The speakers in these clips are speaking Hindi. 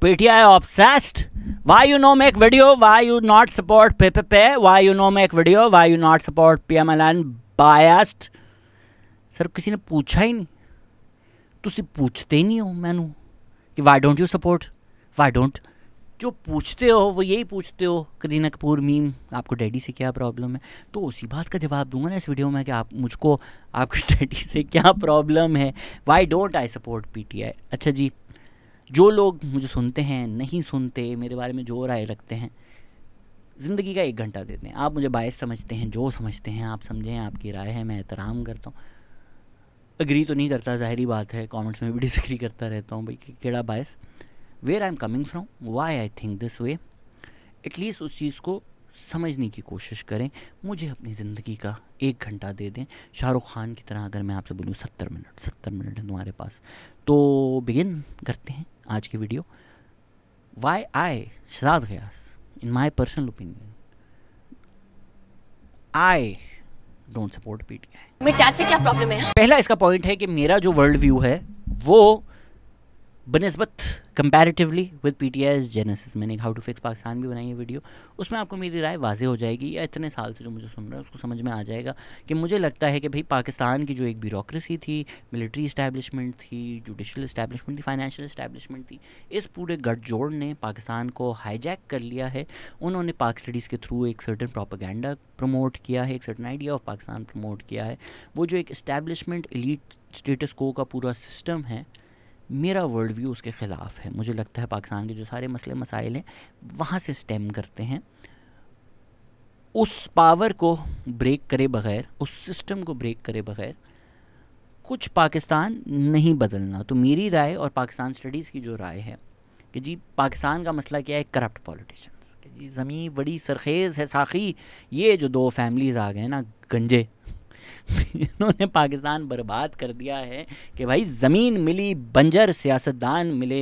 PTI obsessed? Why you no make video? Why you not support PPP? Why you no make video? Why you not support PMLN biased? Sir किसी ने पूछा ही नहीं, तुसी पूछते ही नहीं हो मैनू कि why don't you support? Why don't? जो पूछते हो वो यही पूछते हो, करीना कपूर मीम आपको डैडी से क्या प्रॉब्लम है, तो उसी बात का जवाब दूंगा ना इस वीडियो में कि आप मुझको आपके डैडी से क्या प्रॉब्लम है. Why don't I support PTI. अच्छा जी, जो लोग मुझे सुनते हैं नहीं सुनते, मेरे बारे में जो राय रखते हैं, ज़िंदगी का 1 घंटा देते हैं. आप मुझे बायस समझते हैं, जो समझते हैं आप समझें, आपकी राय है, मैं एहतराम करता हूँ. अग्री तो नहीं करता, ज़ाहिरी बात है, कमेंट्स में भी डिसएग्री करता रहता हूँ भाई कि केड़ा बायस. Where I am coming from, why I think this way, at least उस चीज़ को समझने की कोशिश करें. मुझे अपनी ज़िंदगी का 1 घंटा दे दें. शाहरुख खान की तरह अगर मैं आपसे बोलूँ 70 मिनट है तुम्हारे पास, तो बिगिन करते हैं आज की video. Why I Shahzad Ghayas, in my personal opinion, I don't support PTI. मेरे डैड से क्या प्रॉब्लम है? पहला इसका पॉइंट है कि मेरा जो वर्ल्ड व्यू है वो बनिस्बत कंपैरेटिवली विद PTI's जेनेसिस, मैंने हाउ टू फिक्स पाकिस्तान भी बनाई है वीडियो, उसमें आपको मेरी राय वाज़ेह हो जाएगी, या इतने साल से जो मुझे सुन रहा है उसको समझ में आ जाएगा कि मुझे लगता है कि भाई पाकिस्तान की जो एक ब्यूरोक्रेसी थी, मिलिट्री इस्टेब्लिशमेंट थी, जुडिशल इस्टेब्लिशमेंट थी, फाइनेंशियल इस्टेब्लिशमेंट थी, इस पूरे गठजोड़ ने पाकिस्तान को हाईजैक कर लिया है. उन्होंने पाक स्टडीज़ के थ्रू एक सर्टन प्रोपेगेंडा प्रमोट किया है, एक certain idea of Pakistan promote किया है. वो जो एक इस्टेब्लिशमेंट एलीट स्टेटस को का पूरा सिस्टम है, मेरा वर्ल्ड व्यू उसके ख़िलाफ़ है. मुझे लगता है पाकिस्तान के जो सारे मसले मसाइल हैं वहाँ से स्टेम करते हैं. उस पावर को ब्रेक करे बग़ैर, उस सिस्टम को ब्रेक करे बग़ैर कुछ पाकिस्तान नहीं बदलना. तो मेरी राय और पाकिस्तान स्टडीज़ की जो राय है कि जी पाकिस्तान का मसला क्या है, करप्ट पॉलिटिशियंस, कि जी ज़मीन बड़ी सरखेज़ है साखी, ये जो 2 फैमिलीज़ आ गए ना गंजे, इन्होंने पाकिस्तान बर्बाद कर दिया है कि भाई ज़मीन मिली, बंजर सियासतदान मिले.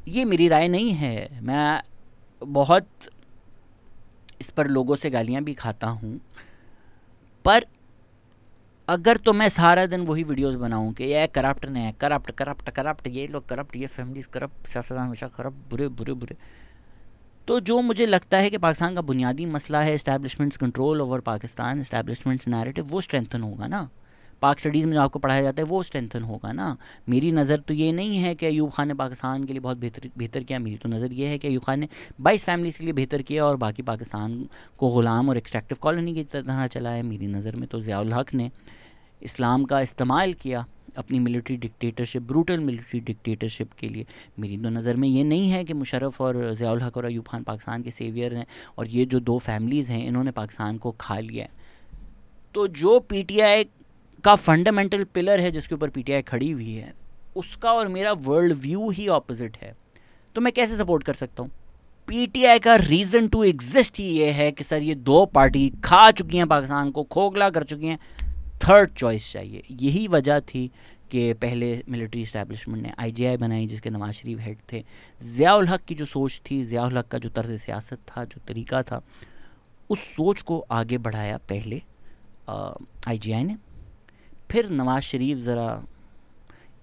ये मेरी राय नहीं है, मैं बहुत इस पर लोगों से गालियां भी खाता हूँ, पर अगर तो मैं सारा दिन वही वीडियोस बनाऊं कि ये करप्ट ने करप्ट करप्ट करप्ट, ये लोग करप्ट, ये फैमिलीज करप्ट, सियासतदान हमेशा करप्ट, बुरे बुरे बुरे, तो जो मुझे लगता है कि पाकिस्तान का बुनियादी मसला है establishments control over Pakistan, establishments narrative, वो स्ट्रेंथन होगा ना. पाक स्टडीज़ में जो आपको पढ़ाया जाता है वो स्ट्रेंथन होगा ना. मेरी नज़र तो ये नहीं है कि अयूब खान ने पाकिस्तान के लिए बहुत बेहतर किया. मेरी तो नज़र ये है कि अयूब खान ने 22 फैमिलीज़ के लिए बेहतर किया और बाकी पाकिस्तान को ग़ुलाम और एक्सट्रैक्टिव कॉलोनी की तरह चलाया. मेरी नज़र में तो ज़ियाउल हक ने इस्लाम का इस्तेमाल किया अपनी military dictatorship, brutal military dictatorship के लिए. मेरी तो नज़र में ये नहीं है कि मुशर्रफ और ज़ियाउल हक और अयूब खान पाकिस्तान के सेवियर हैं और ये जो 2 फैमिलीज़ हैं इन्होंने पाकिस्तान को खा लिया है. तो जो PTI का फंडामेंटल पिलर है जिसके ऊपर PTI खड़ी हुई है, उसका और मेरा वर्ल्ड व्यू ही ऑपोजिट है. तो मैं कैसे सपोर्ट कर सकता हूँ? PTI का रीज़न टू एग्जिस्ट ही ये है कि सर ये 2 पार्टी खा चुकी हैं, पाकिस्तान को खोखला कर चुकी हैं, थर्ड चॉइस चाहिए. यही वजह थी कि पहले मिलिट्री इस्टेब्लिशमेंट ने IGI बनाई जिसके नवाज शरीफ हेड थे. ज़ियाउल हक की जो सोच थी, ज़ियाउल हक का जो तर्ज़ सियासत था, जो तरीका था, उस सोच को आगे बढ़ाया पहले IGI ने. फिर नवाज शरीफ ज़रा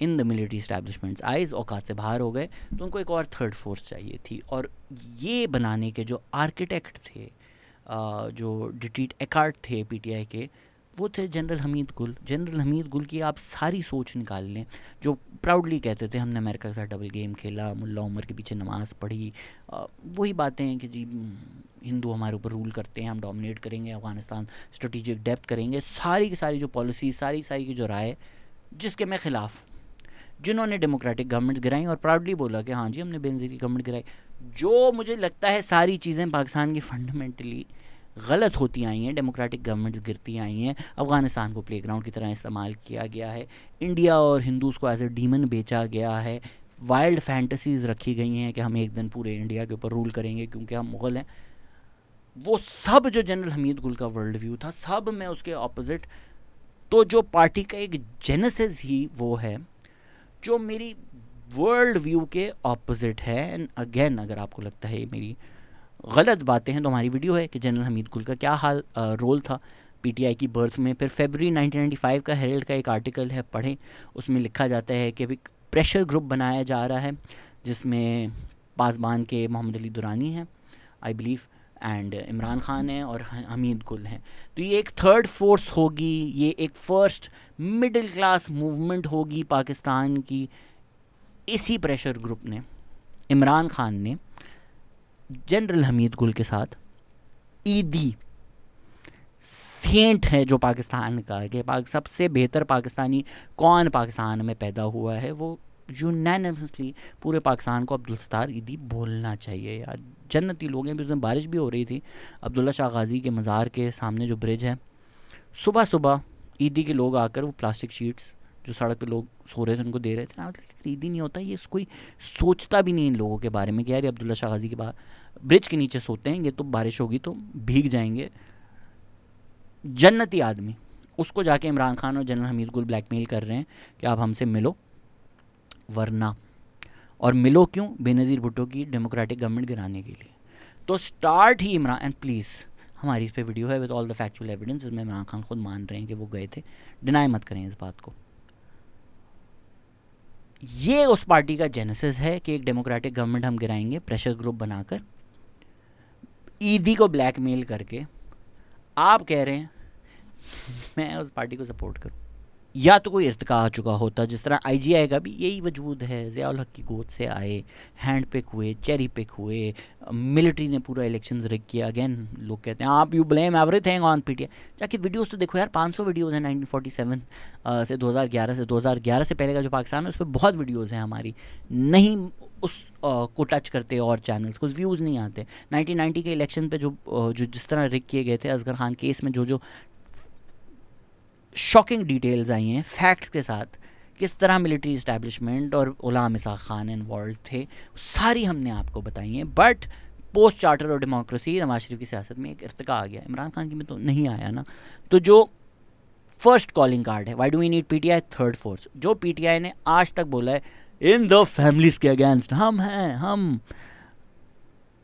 in the military establishments eyes औकात से बाहर हो गए, तो उनको एक और थर्ड फोर्स चाहिए थी. और ये बनाने के जो आर्किटेक्ट थे, जो डिट्रीट एकार्ट थे PTI के, वो थे जनरल हमीद गुल. जनरल हमीद गुल की आप सारी सोच निकाल लें, जो प्राउडली कहते थे हमने अमेरिका के साथ डबल गेम खेला, मुल्ला उमर के पीछे नमाज़ पढ़ी, वही बातें हैं कि जी हिंदू हमारे ऊपर रूल करते हैं, हम डोमिनेट करेंगे, अफ़गानिस्तान स्ट्रेटेजिक डेप्थ करेंगे, सारी की सारी जो पॉलिसी, सारी की जो राय, जिसके मैं ख़िलाफ़, जिन्होंने डेमोक्रेटिक गवर्नमेंट्स गिराई और प्राउडली बोला कि हाँ जी हमने बेनज़ीर की गवर्नमेंट गिराई. जो मुझे लगता है सारी चीज़ें पाकिस्तान की फंडामेंटली गलत होती आई हैं, डेमोक्रेटिक गवर्नमेंट्स गिरती आई हैं, अफ़गानिस्तान को प्लेग्राउंड की तरह इस्तेमाल किया गया है, इंडिया और हिंदूज़ को एज ए डीमन बेचा गया है, वाइल्ड फैंटेसीज़ रखी गई हैं कि हम एक दिन पूरे इंडिया के ऊपर रूल करेंगे क्योंकि हम मुग़ल हैं. वो सब जो जनरल हमीद गुल का वर्ल्ड व्यू था, सब में उसके ऑपोजिट. तो जो पार्टी का एक जेनेसिस ही वो है जो मेरी वर्ल्ड व्यू के ऑपोजिट है. एंड अगेन अगर आपको लगता है मेरी गलत बातें हैं तो हमारी वीडियो है कि जनरल हमीद गुल का क्या रोल था PTI की बर्थ में. फिर फरवरी 1995 का हेरल्ड का एक आर्टिकल है, पढ़ें. उसमें लिखा जाता है कि प्रेशर ग्रुप बनाया जा रहा है जिसमें पासबान के मोहम्मद अली दुरानी हैं I believe, and Imran Khan है और हमीद गुल हैं। तो ये एक थर्ड फोर्स होगी, ये एक फर्स्ट मिडिल क्लास मूवमेंट होगी पाकिस्तान की। इसी प्रेशर ग्रुप ने, इमरान खान ने जनरल हमीद गुल के साथ ईदी सेंट है जो पाकिस्तान का, कि सबसे बेहतर पाकिस्तानी कौन पाकिस्तान में पैदा हुआ है, वो यूनैनिमसली पूरे पाकिस्तान को अब्दुल सत्तार ईदी बोलना चाहिए यार। जन्नती लोग हैं। भी उसमें बारिश भी हो रही थी अब्दुल्ला शाह गाजी के मज़ार के सामने जो ब्रिज है, सुबह सुबह ईदी के लोग आकर वो प्लास्टिक शीट्स जो सड़क पे लोग सो रहे थे उनको दे रहे थे। मतलब ईदी नहीं होता ये, कोई सोचता भी नहीं इन लोगों के बारे में कि यार अब्दुल्ला शाह गाजी के बाद ब्रिज के नीचे सोते हैं, ये तो बारिश होगी तो भीग जाएंगे। जन्नती आदमी, उसको जाके इमरान खान और जनरल हमीद गुल ब्लैकमेल कर रहे हैं कि आप हमसे मिलो, वरना, और मिलो क्यों, बेनज़ीर भुट्टो की डेमोक्रेटिक गवर्नमेंट गिराने के लिए। तो start he Imran, and please हमारी इस पे वीडियो है with all the factual evidence, जिसमें इमरान खान खुद मान रहे हैं कि वो गए थे, डिनाई मत करें इस बात को। ये उस पार्टी का जेनेसिस है कि एक डेमोक्रेटिक गवर्नमेंट हम गिराएंगे प्रेशर ग्रुप बनाकर, ईदी को ब्लैकमेल करके। आप कह रहे हैं मैं उस पार्टी को सपोर्ट करूं, या तो कोई इर्तिका आ चुका होता, जिस तरह IGI का भी यही वजूद है, ज़ियाउल हक की गोद से आए, हैंड पिक हुए, चेरी पिक हुए, मिलिट्री ने पूरा इलेक्शंस रिग किया। अगेन लोग कहते हैं आप you blame everything on PTI, जाके वीडियोस तो देखो यार, 500 वीडियोस हैं 1947 से 2011 से पहले का जो पाकिस्तान है, उस पर बहुत वीडियोज़ हैं हमारी, नहीं उस को टच करते और चैनल्स को व्यूज़ नहीं आते। 1990 के इलेक्शन पे जो जिस तरह रिग किए गए थे असगर खान केस में, जो शॉकिंग डिटेल्स आई हैं फैक्ट्स के साथ, किस तरह मिलिट्री इस्टेब्लिशमेंट और गुलाम इसाक खान इन्वॉल्व थे, सारी हमने आपको बताई हैं। बट पोस्ट चार्टर और डेमोक्रेसी नवाज शरीफ की सियासत में एक इर्तिका आ गया, इमरान खान की में तो नहीं आया ना। तो जो फर्स्ट कॉलिंग कार्ड है, why do we need PTI, third force, जो PTI ने आज तक बोला है इन द फैमिलीज के अगेंस्ट हम हैं, हम,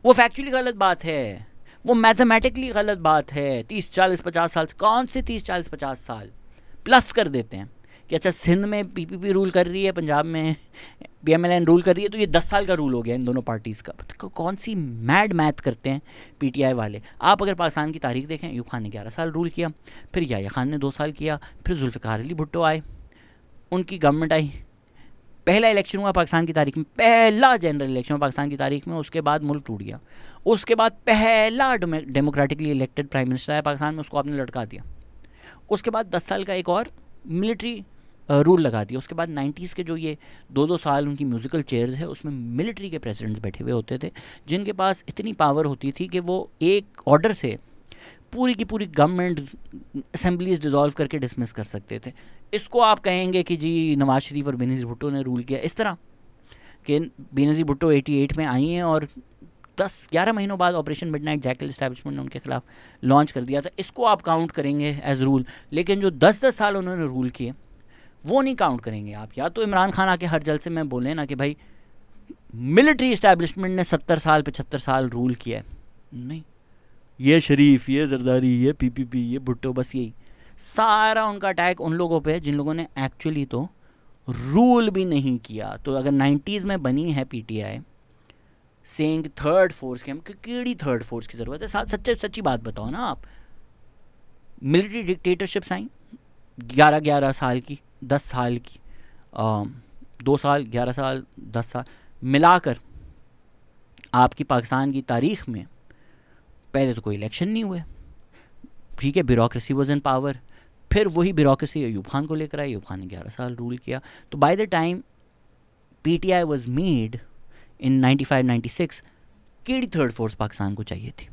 वो फैक्चुअली गलत बात है, वो मैथमेटिकली गलत बात है। 30, 40, 50 साल, कौन से 30, 40, 50 साल प्लस कर देते हैं कि अच्छा सिंध में PPP रूल कर रही है, पंजाब में PMLN रूल कर रही है, तो ये 10 साल का रूल हो गया इन दोनों पार्टीज़ का। तो कौन सी मैड मैथ करते हैं PTI वाले। आप अगर पाकिस्तान की तारीख देखें, अयूब खान ने 11 साल रूल किया, फिर याह्या खान ने 2 साल किया, फिर जुल्फ़िकार अली भुट्टो आए, उनकी गवर्नमेंट आई, पहला इलेक्शन हुआ पाकिस्तान की तारीख में, पहला जनरल इलेक्शन पाकिस्तान की तारीख में, उसके बाद मुल्क टूट गया। उसके बाद पहला डेमोक्रेटिकली इलेक्टेड प्राइम मिनिस्टर आया पाकिस्तान में, उसको आपने लटका दिया। उसके बाद 10 साल का एक और मिलिट्री रूल लगा दिया। उसके बाद 90s के जो ये 2-2 साल उनकी म्यूज़िकल चेयर्स है, उसमें मिलिट्री के प्रेसिडेंट्स बैठे हुए होते थे, जिनके पास इतनी पावर होती थी कि वो एक ऑर्डर से पूरी की पूरी गवर्नमेंट असेंबलीज डिज़ोल्व करके डिसमिस कर सकते थे। इसको आप कहेंगे कि जी नवाज शरीफ और बेनज़ीर भुट्टो ने रूल किया, इस तरह कि बेनज़ीर भुट्टो 88 में आई हैं और 10-11 महीनों बाद ऑपरेशन मिडनाइट जैकल इस्टेब्लिशमेंट ने उनके खिलाफ लॉन्च कर दिया था, इसको आप काउंट करेंगे एज रूल। लेकिन जो 10-10 साल उन्होंने रूल किए वो नहीं काउंट करेंगे आप। या तो इमरान खान आके हर जलसे में बोले ना कि भाई मिलिट्री इस्टेब्लिशमेंट ने 70 साल 75 साल रूल किया है, नहीं, ये शरीफ, ये जरदारी, ये PPP, ये भुट्टो, बस यही सारा उनका अटैक उन लोगों पे जिन लोगों ने एक्चुअली तो रूल भी नहीं किया। तो अगर 90s में बनी है PTI सेइंग थर्ड फोर्स के, हम केड़ी थर्ड फोर्स की ज़रूरत है, सच्ची बात बताओ ना आप। मिलिट्री डिक्टेटरशिप्स आई 11-11 साल की, 10 साल की, 2 साल, 11 साल, 10 साल मिलाकर आपकी पाकिस्तान की तारीख में पहले तो कोई इलेक्शन नहीं हुए, ठीक है, ब्यूरोक्रेसी वाज इन पावर, फिर वही ब्यूरोक्रेसी अयूब खान को लेकर आई, अयूब खान ने 11 साल रूल किया। तो by the time PTI was made in 95-96, केड़ी थर्ड फोर्स पाकिस्तान को चाहिए थी।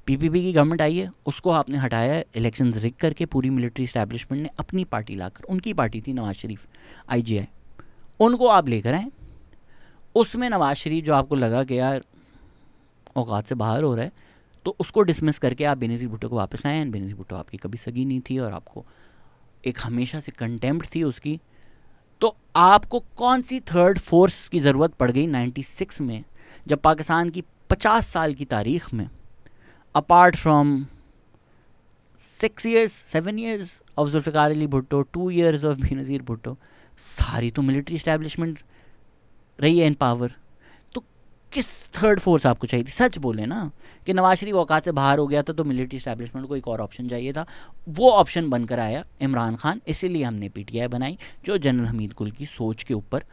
PPP की गवर्नमेंट आई है, उसको आपने हटाया इलेक्शन रिग करके, पूरी मिलिट्री इस्टेब्लिशमेंट ने अपनी पार्टी लाकर, उनकी पार्टी थी नवाज शरीफ IGI, उनको आप लेकर आए। उसमें नवाज शरीफ जो आपको लगा कि यार औकात से बाहर हो रहा है, तो उसको डिसमिस करके आप बेनज़ीर भुट्टो को वापस लाए। बेनज़ीर भुट्टो आपकी कभी सगी नहीं थी और आपको एक हमेशा से कंटेम्प्ट थी उसकी। तो आपको कौन सी थर्ड फोर्स की ज़रूरत पड़ गई 96 में, जब पाकिस्तान की 50 साल की तारीख में apart from 6 years 7 years of Zulfikar Ali Bhutto, 2 years of Benazir Bhutto, सारी तो मिलिट्री इस्टेब्लिशमेंट रही है इन पावर। तो किस थर्ड फोर्स आपको चाहिए थी? सच बोले ना कि नवाज शरीफ औकात से बाहर हो गया था तो मिलिट्री इस्टेब्लिशमेंट को एक और ऑप्शन चाहिए था। वो ऑप्शन बनकर आया इमरान खान। इसीलिए हमने पीटीआई बनाई, जो जनरल हमीद कुल की सोच के ऊपर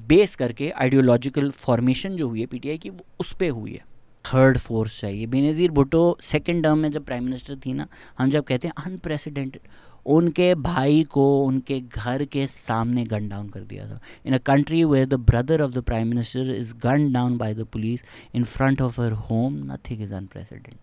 बेस करके आइडियोलॉजिकल फॉर्मेशन जो हुई है पीटीआई की, वो उस पर हुई है। थर्ड फोर्स चाहिए। बेनज़ीर भुट्टो सेकंड टर्म में जब प्राइम मिनिस्टर थी ना, हम जब कहते हैं अनप्रेसिडेंटेड, उनके भाई को उनके घर के सामने गन डाउन कर दिया था। In a country where the brother of the prime minister is gun down by the police in front of her home, nothing is unprecedented.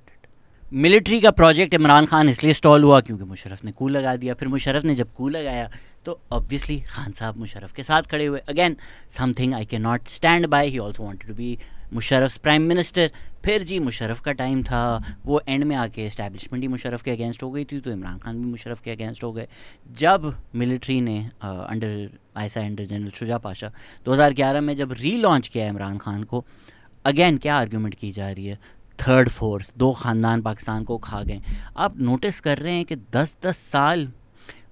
Military का प्रोजेक्ट इमरान खान इसलिए स्टॉल हुआ क्योंकि मुशर्रफ ने कू लगा दिया। फिर मुशर्रफ ने जब कू लगाया तो ऑब्वियसली खान साहब मुशर्रफ के साथ खड़े हुए। Again something I can not stand by. He also wanted to be Musharraf prime minister. फिर जी मुशर्रफ का टाइम था, वो एंड में आके इस्टेब्लिशमेंट ही मुशर्रफ के अगेंस्ट हो गई थी, तो इमरान खान भी मुशर्रफ के अगेंस्ट हो गए। जब मिलिट्री ने अंडर जनरल शुजा पाशा 2011 में जब रीलॉन्च किया इमरान खान को, अगेन क्या आर्ग्यूमेंट की जा रही है? थर्ड फोर्स, दो ख़ानदान पाकिस्तान को खा गए। आप नोटिस कर रहे हैं कि 10-10 साल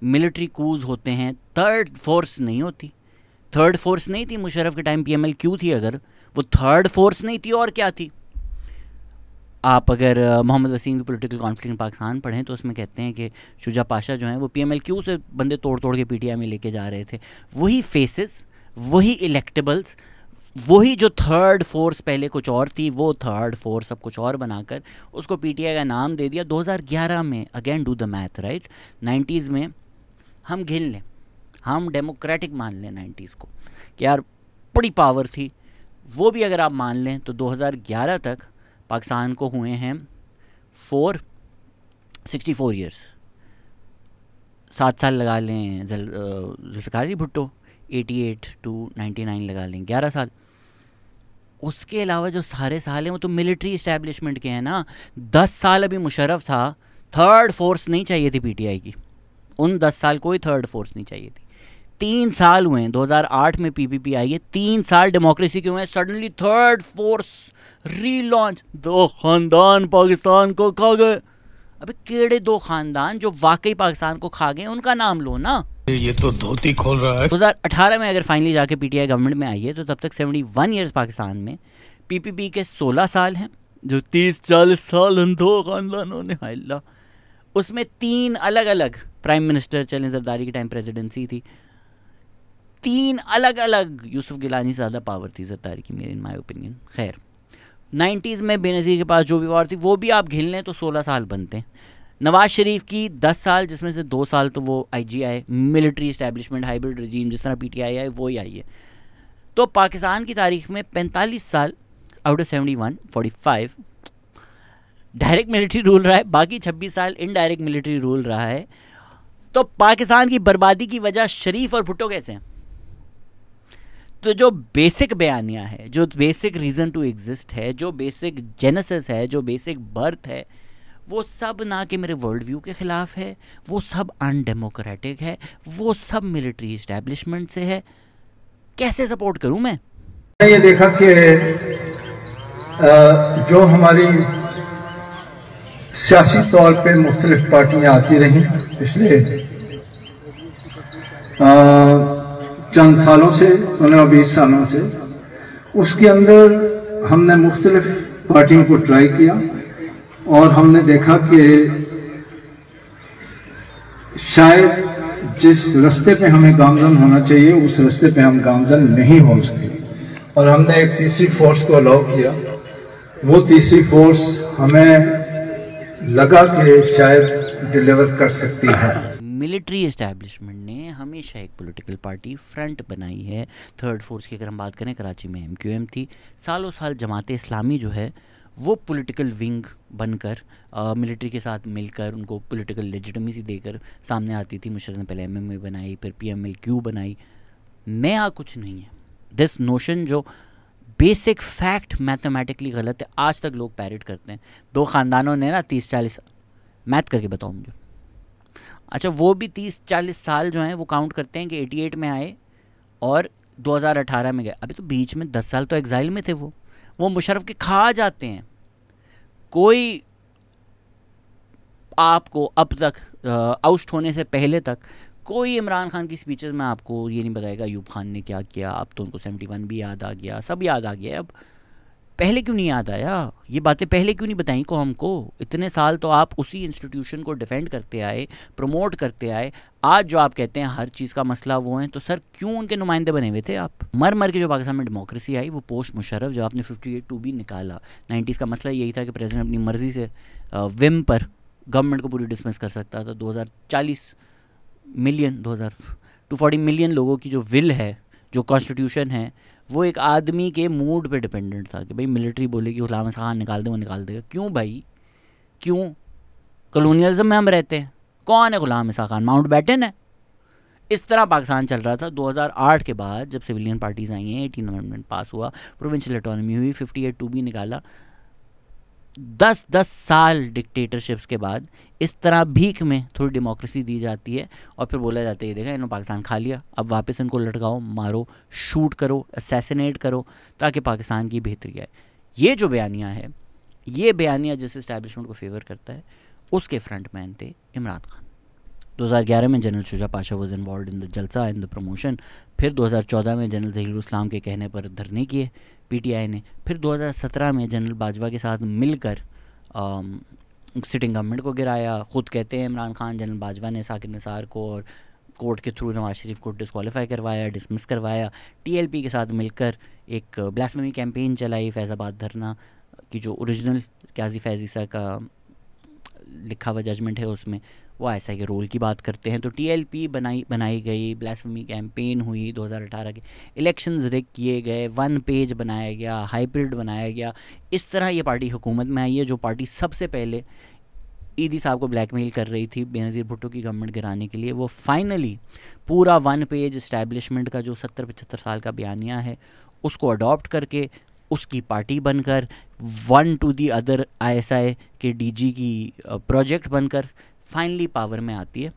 मिलिट्री कूज होते हैं, थर्ड फोर्स नहीं होती। थर्ड फोर्स नहीं थी मुशर्रफ के टाइम, पीएमएल क्यों थी? अगर वो थर्ड फोर्स नहीं थी और क्या थी? आप अगर मोहम्मद वसीम की पॉलिटिकल कॉन्फ्लिक्ट इन पाकिस्तान पढ़ें तो उसमें कहते हैं कि शुजा पाशा जो हैं वो पीएमएल क्यू से बंदे तोड़ तोड़ के पीटीआई में लेके जा रहे थे। वही फेसेस, वही इलेक्टेबल्स, वही जो थर्ड फोर्स पहले कुछ और थी, वो थर्ड फोर्स अब कुछ और बनाकर उसको पीटीआई का नाम दे दिया 2011 में। Again do the math, right? 90s में हम गिन लें, हम डेमोक्रेटिक मान लें 90s को कि यार बड़ी पावर थी, वो भी अगर आप मान लें तो 2011 तक पाकिस्तान को हुए हैं 64 ईयर्स। 7 साल लगा लें जुल्फ़िकार भुट्टो, 88 to 99 लगा लें 11 साल। उसके अलावा जो सारे साल हैं वो तो मिलिट्री इस्टेब्लिशमेंट के हैं ना। 10 साल अभी मुशर्रफ था, थर्ड फोर्स नहीं चाहिए थी पीटीआई की। उन 10 साल कोई थर्ड फोर्स नहीं चाहिए थी। 3 साल हुए हैं, 2008 में पीपीपी आई है, 3 साल डेमोक्रेसी के हुए हैं, सडनली थर्ड फोर्स रीलॉन्च। दो खानदान पाकिस्तान को खा गए। अबे केड़े दो खानदान जो वाकई पाकिस्तान को खा गए, उनका नाम लो ना। ये तो धोती खोल रहा है। 2018 में अगर फाइनली जाके पीटीआई गवर्नमेंट में आई है तो तब तक 71 ईयर्स पाकिस्तान में। पीपीपी के 16 साल हैं, जो 30-40 साल उन दो खानदानों ने, अल्लाह, उसमें 3 अलग अलग प्राइम मिनिस्टर चले। जरदारी के टाइम प्रेसिडेंसी थी, 3 अलग अलग। यूसुफ गिलानी से ज़्यादा पावर थी जरदारी की, मेरे इन माई ओपिनियन। खैर 90s में बेनज़ीर के पास जो भी पावर थी वो भी आप गिन लें तो 16 साल बनते हैं। नवाज शरीफ की 10 साल, जिसमें से 2 साल तो वो आईजीआई मिलिट्री इस्टेब्लिशमेंट हाइब्रिड रजीम जिस तरह पीटीआई है वो ही आई है। तो पाकिस्तान की तारीख में 45 साल out of 71, 45 direct military rule रहा है, बाकी 26 साल इनडायरेक्ट मिलिट्री रूल रहा है। तो पाकिस्तान की बर्बादी की वजह शरीफ और भुट्टो कैसे हैं? तो जो बेसिक बयानिया है, जो बेसिक रीज़न टू एग्जिस्ट है, जो बेसिक जेनेसिस है, जो बेसिक बर्थ है, वो सब ना कि मेरे वर्ल्ड व्यू के ख़िलाफ़ है, वो सब अनडेमोक्रेटिक है, वो सब मिलिट्री इस्टेब्लिशमेंट से है। कैसे सपोर्ट करूं मैं? ये देखा कि जो हमारी सियासी तौर पे मुख्तलिफ पार्टियां आती रहीं पिछले चंद सालों से, 15-20 सालों से, उसके अंदर हमने मुख्तलिफ पार्टियों को ट्राई किया और हमने देखा कि शायद जिस रास्ते पे हमें गामजन होना चाहिए उस रास्ते पे हम गामजन नहीं हो सके। और हमने एक तीसरी फोर्स को अलाउ किया। वो तीसरी फोर्स हमें लगा कि शायद डिलीवर कर सकती है। मिलिट्री इस्टेब्लिशमेंट ने हमेशा एक पॉलिटिकल पार्टी फ्रंट बनाई है। थर्ड फोर्स की अगर हम बात करें, कराची में एमक्यूएम थी। सालों साल जमात इस्लामी जो है वो पॉलिटिकल विंग बनकर मिलिट्री के साथ मिलकर उनको पॉलिटिकल लेजिटिमेसी देकर सामने आती थी। मुशर्रफ ने पहले एमएमए बनाई, फिर पीएमएलक्यू बनाई। नया कुछ नहीं है। दिस नोशन जो बेसिक फैक्ट मैथमेटिकली गलत है, आज तक लोग पैरेट करते हैं। दो ख़ानदानों ने ना 30-40, मैथ करके बताओ मुझे। अच्छा, वो भी 30-40 साल जो हैं वो काउंट करते हैं कि 88 में आए और 2018 में गए। अभी तो बीच में 10 साल तो एग्जाइल में थे। वो मुशर्रफ के खा जाते हैं। कोई आपको अब तक आउस्ट होने से पहले तक कोई इमरान खान की स्पीचेस में आपको ये नहीं बताएगा अयूब खान ने क्या किया, अब तो उनको 71 भी याद आ गया, सब याद आ गया। अब पहले क्यों नहीं याद आया, ये बातें पहले क्यों नहीं बताई को हमको? इतने साल तो आप उसी इंस्टीट्यूशन को डिफेंड करते आए, प्रमोट करते आए। आज जो आप कहते हैं हर चीज़ का मसला वो है, तो सर क्यों उनके नुमाइंदे बने हुए थे आप? मर मर के जो पाकिस्तान में डेमोक्रेसी आई वो पोस्ट मुशर्रफ, जब आपने 58(2) भी निकाला। 90s का मसला यही था कि प्रेसिडेंट अपनी मर्जी से विम पर गवर्नमेंट को पूरी डिसमिस कर सकता था। 240 मिलियन 240 मिलियन लोगों की जो विल है, जो कॉन्स्टिट्यूशन है, वो एक आदमी के मूड पे डिपेंडेंट था कि भाई मिलिट्री बोलेगी गुलाम खान निकाल दे, वो निकाल देगा। क्यों भाई, क्यों? कॉलोनियलिज्म में हम रहते हैं। कौन है गुलाम खान? माउंटबेटन है। इस तरह पाकिस्तान चल रहा था। 2008 के बाद जब सिविलियन पार्टीज आई हैं, 18 अमेंडमेंट पास हुआ, प्रोविंशियल ऑटोनॉमी हुई, 58(2) भी निकाला, 10 साल डिक्टेटरशिप्स के बाद इस तरह भीख में थोड़ी डेमोक्रेसी दी जाती है और फिर बोला जाता है देखा इन्होंने पाकिस्तान खा लिया, अब वापस इनको लटकाओ, मारो, शूट करो, असैसिनेट करो ताकि पाकिस्तान की बेहतरी आए। ये जो बयानिया है, ये बयानिया जिस इस्टेब्लिशमेंट को फेवर करता है, उसके फ्रंटमैन थे इमरान खान। 2011 में general Shuja Pasha was involve in the जलसा, इन द प्रमोशन। फिर 2014 में जनरल ज़हीरुल इस्लाम के कहने पर धरने किए पीटीआई ने। फिर 2017 में जनरल बाजवा के साथ मिलकर सिटिंग गवर्नमेंट को गिराया। ख़ुद कहते हैं इमरान खान, जनरल बाजवा ने साकिब निसार को और कोर्ट के थ्रू नवाज शरीफ को डिस्क्वालीफाई करवाया, डिसमिस करवाया। टीएलपी के साथ मिलकर एक ब्लास्फेमी कैंपेन चलाई, फैज़ाबाद धरना की जो ओरिजिनल काजी फैज़ ईसा का लिखा हुआ जजमेंट है उसमें वो ऐसा के रोल की बात करते हैं। तो टीएलपी बनाई गई, ब्लास्फेमी कैंपेन हुई, 2018 के इलेक्शंस रिग किए गए, 1 पेज बनाया गया, हाइब्रिड बनाया गया। इस तरह ये पार्टी हुकूमत में आई है, जो पार्टी सबसे पहले ईदी साहब को ब्लैकमेल कर रही थी बेनज़ीर भुट्टो की गवर्नमेंट गिराने के लिए। वो फाइनली पूरा 1 पेज इस्टेब्लिशमेंट का जो 70-75 साल का बयानिया है उसको अडॉप्ट करके उसकी पार्टी बनकर 1 to the other ISI के डीजी की प्रोजेक्ट बनकर फाइनली पावर में आती है।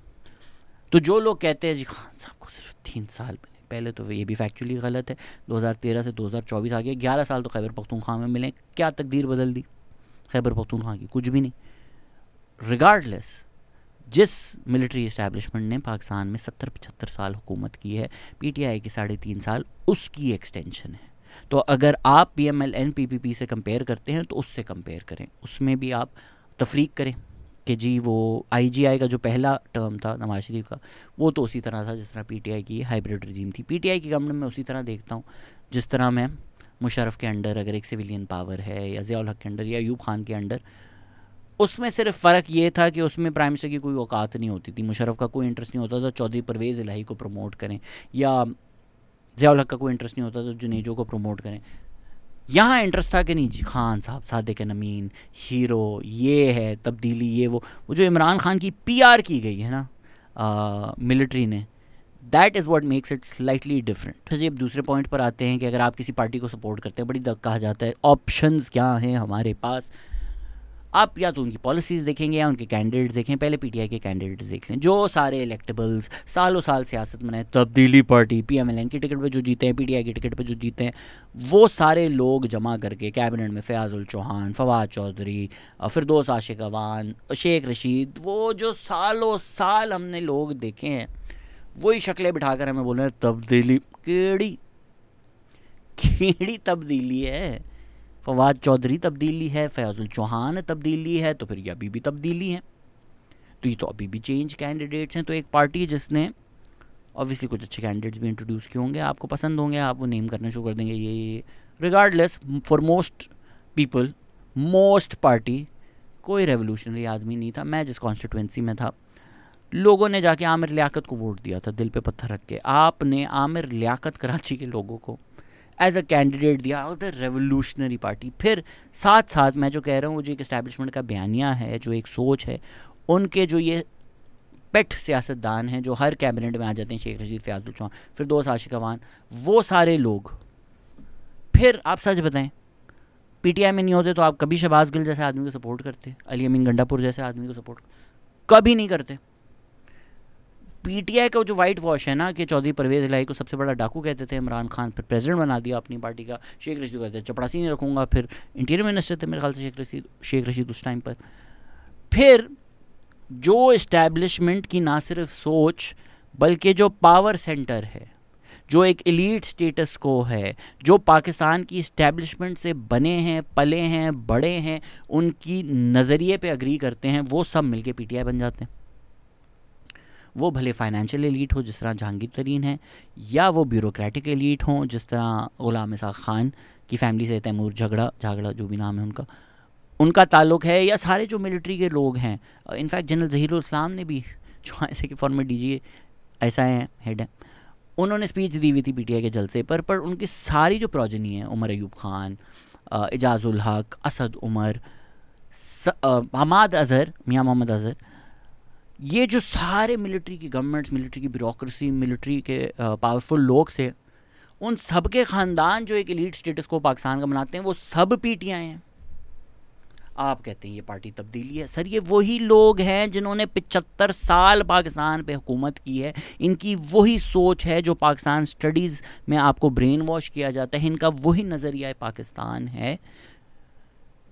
तो जो लोग कहते हैं जी खान साहब को सिर्फ 3 साल मिले, पहले तो ये भी फैक्चुअली गलत है। 2013 से 2024 आ गया, 11 साल तो खैबर पख्तूनख्वा में मिले। क्या तकदीर बदल दी खैबर पख्तूनख्वा की? कुछ भी नहीं। रिगार्डलेस, जिस मिलिट्री इस्टेब्लिशमेंट ने पाकिस्तान में 70-75 साल हुकूमत की है, पीटीआई की 3.5 साल उसकी एक्सटेंशन है। तो अगर आप PMLN PPP से कंपेयर करते हैं तो उससे कंपेयर करें, उसमें भी आप तफरीक करें कि जी वो IGI का जो पहला टर्म था नवाज शरीफ का, वो तो उसी तरह था जिस तरह PTI की हाइब्रिड रजीम थी। PTI की गवर्नमेंट में उसी तरह देखता हूँ जिस तरह मैं मुशर्रफ के अंडर अगर एक सिविलियन पावर है, या ज़िया उल हक के अंडर या अयूब खान के अंडर, उसमें सिर्फ फ़र्क ये था कि उसमें प्राइम मिनिस्टर की कोई औकात नहीं होती थी, मुशर्रफ का कोई इंटरेस्ट नहीं होता था चौधरी परवेज़ इलाही को प्रमोट करें, या ज़िया उल हक का कोई इंटरेस्ट नहीं होता था जुनेजो को प्रमोट करें। यहाँ इंटरेस्ट था कि नहीं जी खान साहब सादिक नमीन हीरो, ये है तब्दीली, ये वो जो इमरान खान की PR की गई है ना मिलिट्री ने, that is what makes it slightly different. तो अब दूसरे पॉइंट पर आते हैं कि अगर आप किसी पार्टी को सपोर्ट करते हैं, बड़ी कहा जाता है ऑप्शंस क्या हैं हमारे पास। आप या तो उनकी पॉलिसीज़ देखेंगे या उनके कैंडिडेट्स देखें। पहले PTI के कैंडिडेट्स देख लें, जो सारे इलेक्टेबल्स सालों साल सियासत में, तब्दीली पार्टी PMLN की टिकट पे जो जीते हैं, PTI की टिकट पे जो जीते हैं, वो सारे लोग जमा करके कैबिनेट में फ़याज़ुल चौहान, फवाद चौधरी, फिरदौस आशिक अवान, शेख रशीद, वो जो सालों साल हमने लोग देखे हैं, वही शक्लें बिठाकर हमें बोल रहे हैं तब्दीली। केड़ी तब्दीली है? फवाद चौधरी तब्दीली है, फयाजुल चौहान तब्दीली है, तो फिर ये अभी भी तब्दीली है। तो ये तो अभी भी चेंज कैंडिडेट्स हैं। तो एक पार्टी जिसने ऑब्वियसली कुछ अच्छे कैंडिडेट्स भी इंट्रोड्यूस किए होंगे, आपको पसंद होंगे, आप वो नेम करने शुरू कर देंगे ये। Regardless, for most people, most party कोई रेवोल्यूशनरी आदमी नहीं था। मैं जिस कॉन्स्टिट्यूंसी में था, लोगों ने जाके आमिर लियाकत को वोट दिया था दिल पे पत्थर रख के। आपने आमिर लियाकत कराची के लोगों को एज अ कैंडिडेट दिया, द रेवोल्यूशनरी पार्टी। फिर साथ साथ मैं जो कह रहा हूँ, वो जो एक इस्टेब्लिशमेंट का बयानिया है, जो एक सोच है, उनके जो ये पेट सियासतदान हैं जो हर कैबिनेट में आ जाते हैं, शेख रशीद, फयाजुल चौहान, फिरदौस आशिक अवान, वो सारे लोग, फिर आप सच बताएं PTI में नहीं होते तो आप कभी शहबाज गिल जैसे आदमी को सपोर्ट करते, अली अमीन गंडापुर जैसे आदमी को सपोर्ट कभी नहीं करते। PTI का जो वाइट वॉश है ना कि चौधरी परवेज़ इलाही को सबसे बड़ा डाकू कहते थे इमरान खान, फिर प्रेसिडेंट बना दिया अपनी पार्टी का। शेख रशीद कहते थे चपड़ासी नहीं रखूँगा, फिर इंटीरियर मिनिस्टर थे मेरे ख्याल से शेख रशीद उस टाइम पर। फिर जो इस्टेब्लिशमेंट की ना सिर्फ सोच बल्कि जो पावर सेंटर है, जो एक एलीट स्टेटस को है, जो पाकिस्तान की इस्टेब्लिशमेंट से बने हैं, पले हैं, बड़े हैं, उनकी नज़रिए पे अग्री करते हैं, वो सब मिलके पीटीआई बन जाते हैं। वो भले फाइनेंशियल एलीट हो जिस तरह जहांगीर तरीन है, या वो ब्यूरोक्रेटिक एलीट हों जिस तरह गुलाम इसाक खान की फैमिली से तैमूर झागड़ा जो भी नाम है उनका ताल्लुक है, या सारे जो मिलिट्री के लोग हैं। इनफैक्ट जनरल ज़हीरुल इस्लाम ने भी, जो ऐसे कि फॉर्मर डीजी ऐसा है, हेड है, उन्होंने स्पीच दी हुई थी पीटीआई के जलसे पर उनकी सारी जो प्रोजनी है, उमर अयूब खान, एजाजुल हक, असद उमर, हमाद अजहर, मियाँ मोहम्मद अजहर, ये जो सारे मिलिट्री की गवर्नमेंट्स, मिलिट्री की ब्यूरोक्रेसी, मिलिट्री के पावरफुल लोग थे, उन सब के ख़ानदान जो एक एलीट स्टेटस को पाकिस्तान का बनाते हैं, वो सब पीटीआई हैं। आप कहते हैं ये पार्टी तब्दीली है, सर ये वही लोग हैं जिन्होंने 75 साल पाकिस्तान पे हुकूमत की है। इनकी वही सोच है जो पाकिस्तान स्टडीज़ में आपको ब्रेन वॉश किया जाता है। इनका वही नज़रिया पाकिस्तान है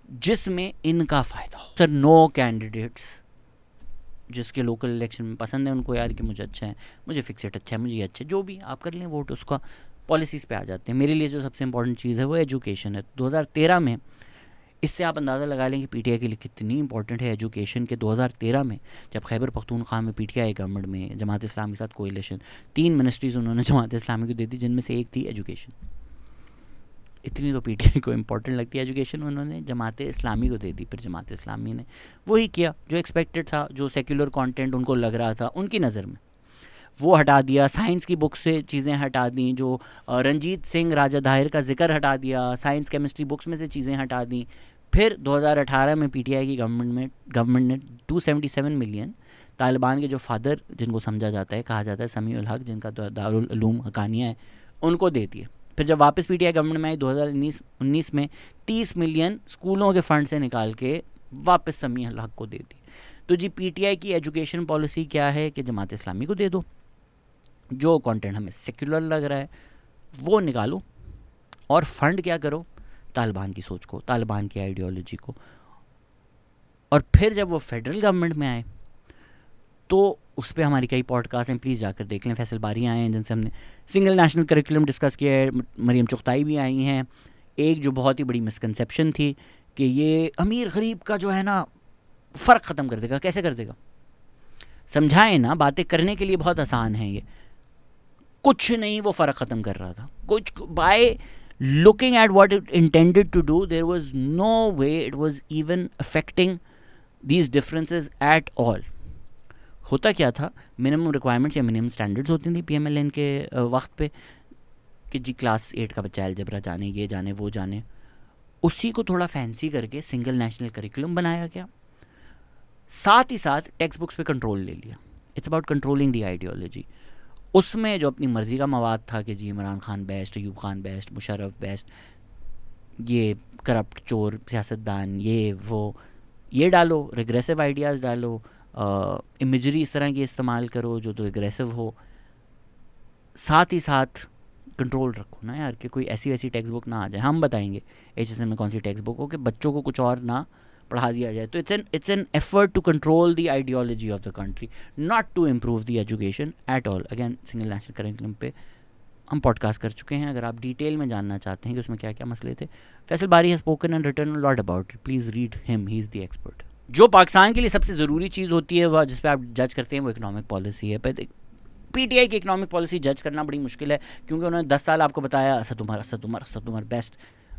जिसमें इनका फ़ायदा हो। सर नो कैंडिडेट्स जिसके लोकल इलेक्शन में पसंद है उनको, यार कि मुझे अच्छा है, मुझे फिक्सेट अच्छा है, मुझे ये अच्छा है, जो भी आप कर लें वोट, उसका पॉलिसीज़ पे आ जाते हैं। मेरे लिए जो सबसे इंपॉर्टेंट चीज़ है वो एजुकेशन है। 2013 में, इससे आप अंदाज़ा लगा लें कि पीटीआई के लिए कितनी इंपॉर्टेंट है एजुकेशन के। 2013 में जब खैबर पख्तूनख्वा में पीटीआई गवर्नमेंट में जमात इस्लामी के साथ कोएलिशन, 3 मिनिस्ट्रीज़ उन्होंने जमात इस्लामी को दे दी, जिनमें से एक थी एजुकेशन। इतनी तो पीटीआई को इम्पोर्टेंट लगती है एजुकेशन, उन्होंने जमात इस्लामी को दे दी। फिर जमात इस्लामी ने वही किया जो एक्सपेक्टेड था, जो सेक्युलर कंटेंट उनको लग रहा था उनकी नज़र में, वो हटा दिया। साइंस की बुक से चीज़ें हटा दी, जो रंजीत सिंह राजा दाहिर का जिक्र हटा दिया, साइंस केमिस्ट्री बुक्स में से चीज़ें हटा दी। फिर 2018 में पीटीआई की गवर्नमेंट ने 277 मिलियन तालिबान के जो फादर, जिनको समझा जाता है, कहा जाता है समीउल हक, जिनका दारुल उलूम हकानिया है, उनको दे दिए। फिर जब वापस पीटीआई गवर्नमेंट में आई 2019 में 30 मिलियन स्कूलों के फंड से निकाल के वापस समीउल हक को दे दी। तो जी पीटीआई की एजुकेशन पॉलिसी क्या है कि जमात इस्लामी को दे दो, जो कंटेंट हमें सेक्युलर लग रहा है वो निकालो, और फंड क्या करो, तालिबान की सोच को, तालिबान की आइडियोलॉजी को। और फिर जब वो फेडरल गवर्नमेंट में आए तो उस पर हमारी कई पॉडकास्ट हैं, प्लीज़ जाकर देख लें। फैसल बारी आए हैं जिनसे हमने सिंगल नेशनल करिकुलम डिस्कस किया है, मरियम चुगताई भी आई हैं। एक जो बहुत ही बड़ी मिसकंसेप्शन थी कि ये अमीर गरीब का जो है ना फ़र्क ख़त्म कर देगा। कैसे कर देगा, समझाएं ना, बातें करने के लिए बहुत आसान है, ये कुछ नहीं वो फ़र्क ख़त्म कर रहा था। कुछ bye looking at what it intended to do, there was no way it was even affecting these differences at all. होता क्या था, मिनिमम रिक्वायरमेंट्स या मिनिमम स्टैंडर्ड्स होती थी पीएमएलएन के वक्त पे कि जी क्लास 8 का बच्चा अलजेब्रा जाने, ये जाने, वो जाने। उसी को थोड़ा फैंसी करके सिंगल नेशनल करिकुलम बनाया गया, साथ ही साथ टेक्स्ट बुक्स पे कंट्रोल ले लिया। It's about controlling the ideology. उसमें जो अपनी मर्ज़ी का मवाद था कि जी Imran Khan best, Ayub Khan best, Musharraf best, ये करप्ट चोर सियासतदान, ये वो, ये डालो, रिग्रेसिव आइडियाज़ डालो, इमेजरी इस तरह की इस्तेमाल करो जो तो रिग्रेसिव हो। साथ ही साथ कंट्रोल रखो ना यार कि कोई ऐसी वैसी टेक्स्ट बुक ना आ जाए। हम बताएंगे एचएसएन में कौन सी टेक्स्ट बुक हो कि बच्चों को कुछ और ना पढ़ा दिया जाए। तो it's an effort to control the ideology of the country, not to improve the education at all. Again single national curriculum पे हम पॉडकास्ट कर चुके हैं, अगर आप डिटेल में जानना चाहते हैं कि उसमें क्या क्या मसले थे। Faisal Bari has spoken and written a lot about it, please read him, he is the expert. जो पाकिस्तान के लिए सबसे ज़रूरी चीज़ होती है वह जिस पर आप जज करते हैं वो इकनॉमिक पॉलिसी है। पीटीआई की इकनॉमिक पॉलिसी जज करना बड़ी मुश्किल है, क्योंकि उन्होंने 10 साल आपको बताया असद उमर बेस्ट,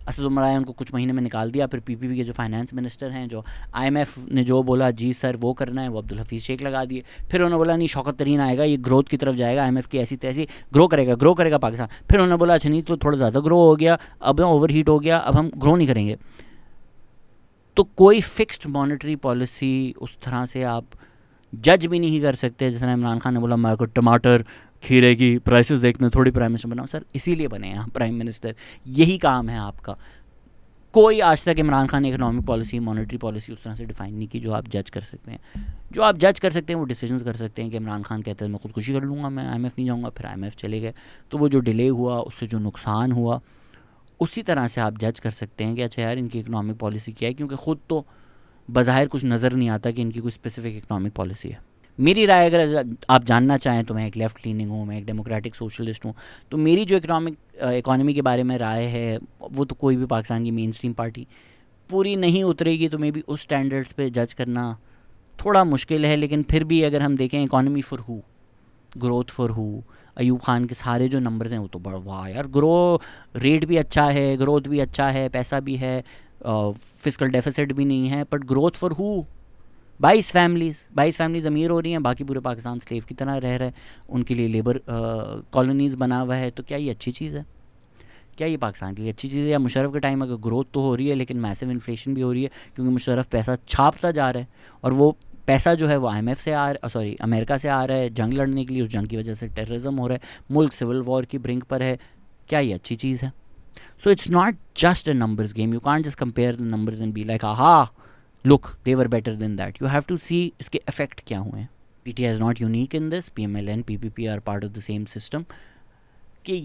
असद उमर आए, उनको कुछ महीने में निकाल दिया। फिर पीपीपी के जो फाइनेंस मिनिस्टर हैं, जो आईएमएफ ने जो बोला जी सर वो करना है, वो अब्दुल हफीज़ शेख लगा दिए। फिर उन्होंने बोला नहीं शौकत तरीन आएगा, ये ग्रोथ की तरफ जाएगा, आईएमएफ की ऐसी तैसी ग्रो करेगा पाकिस्तान। फिर उन्होंने बोला अच्छा नहीं तो थोड़ा ज़्यादा ग्रो हो गया, अब ओवर हीट हो गया, अब हम ग्रो नहीं करेंगे। तो कोई फिक्स्ड मॉनेटरी पॉलिसी उस तरह से आप जज भी नहीं कर सकते। जैसे इमरान खान ने बोला मैं को टमाटर खीरे की प्राइसेस देखने थोड़ी प्राइम मिनिस्टर बनाओ। सर इसीलिए बने हैं प्राइम मिनिस्टर, यही काम है आपका। कोई आज तक इमरान खान ने इकोनॉमिक पॉलिसी, मॉनेटरी पॉलिसी उस तरह से डिफाइन नहीं की जो आप जज कर सकते हैं। जो आप जज कर सकते हैं वो डिसीजंस कर सकते हैं कि इमरान खान कहते हैं मैं खुदकुशी कर लूँगा, मैं आईएमएफ नहीं जाऊँगा, फिर आईएमएफ चले गए, तो वो जो डिले हुआ उससे जो नुकसान हुआ उसी तरह से आप जज कर सकते हैं कि अच्छा यार इनकी इकोनॉमिक पॉलिसी क्या है, क्योंकि ख़ुद तो बज़ाहिर कुछ नज़र नहीं आता कि इनकी कोई स्पेसिफिक इकोनॉमिक पॉलिसी है। मेरी राय अगर आप जानना चाहें तो मैं एक लेफ्ट लीनिंग हूँ, मैं एक डेमोक्रेटिक सोशलिस्ट हूँ, तो मेरी जो इकोनॉमी के बारे में राय है वो तो कोई भी पाकिस्तान की मेन स्ट्रीम पार्टी पूरी नहीं उतरेगी, तो मे बी उस स्टैंडर्ड्स पे जज करना थोड़ा मुश्किल है। लेकिन फिर भी अगर हम देखें economy for who, growth for who, Ayub Khan के सारे जो नंबर्स हैं वो तो बड़ा वाह यार, ग्रो रेट भी अच्छा है, ग्रोथ भी अच्छा है, पैसा भी है, फिस्कल डेफिसिट भी नहीं है, but growth for who? 22 families अमीर हो रही हैं, बाकी पूरे पाकिस्तान स्लेव की तरह रह रहे हैं, उनके लिए लेबर कॉलोनीज़ बना हुआ है। तो क्या ये अच्छी चीज़ है? क्या ये पाकिस्तान के लिए अच्छी चीज़ है? या मुशर्रफ के टाइम अगर ग्रोथ तो हो रही है लेकिन मैसिव इन्फ्लेशन भी हो रही है, क्योंकि मुशर्रफ पैसा छापता जा रहा है और वो पैसा जो है वो IMF से अमेरिका से आ रहा है जंग लड़ने के लिए, उस जंग की वजह से टेररिज्म हो रहा है, मुल्क सिविल वॉर की ब्रिंक पर है। क्या ये अच्छी चीज़ है? So it's not just a numbers game, you can't just compare the numbers and be like आहा look they were better than that. You have to see इसके effect क्या हुए हैं. PTI is not unique in this. PMLN, PPP are part of the same system. कि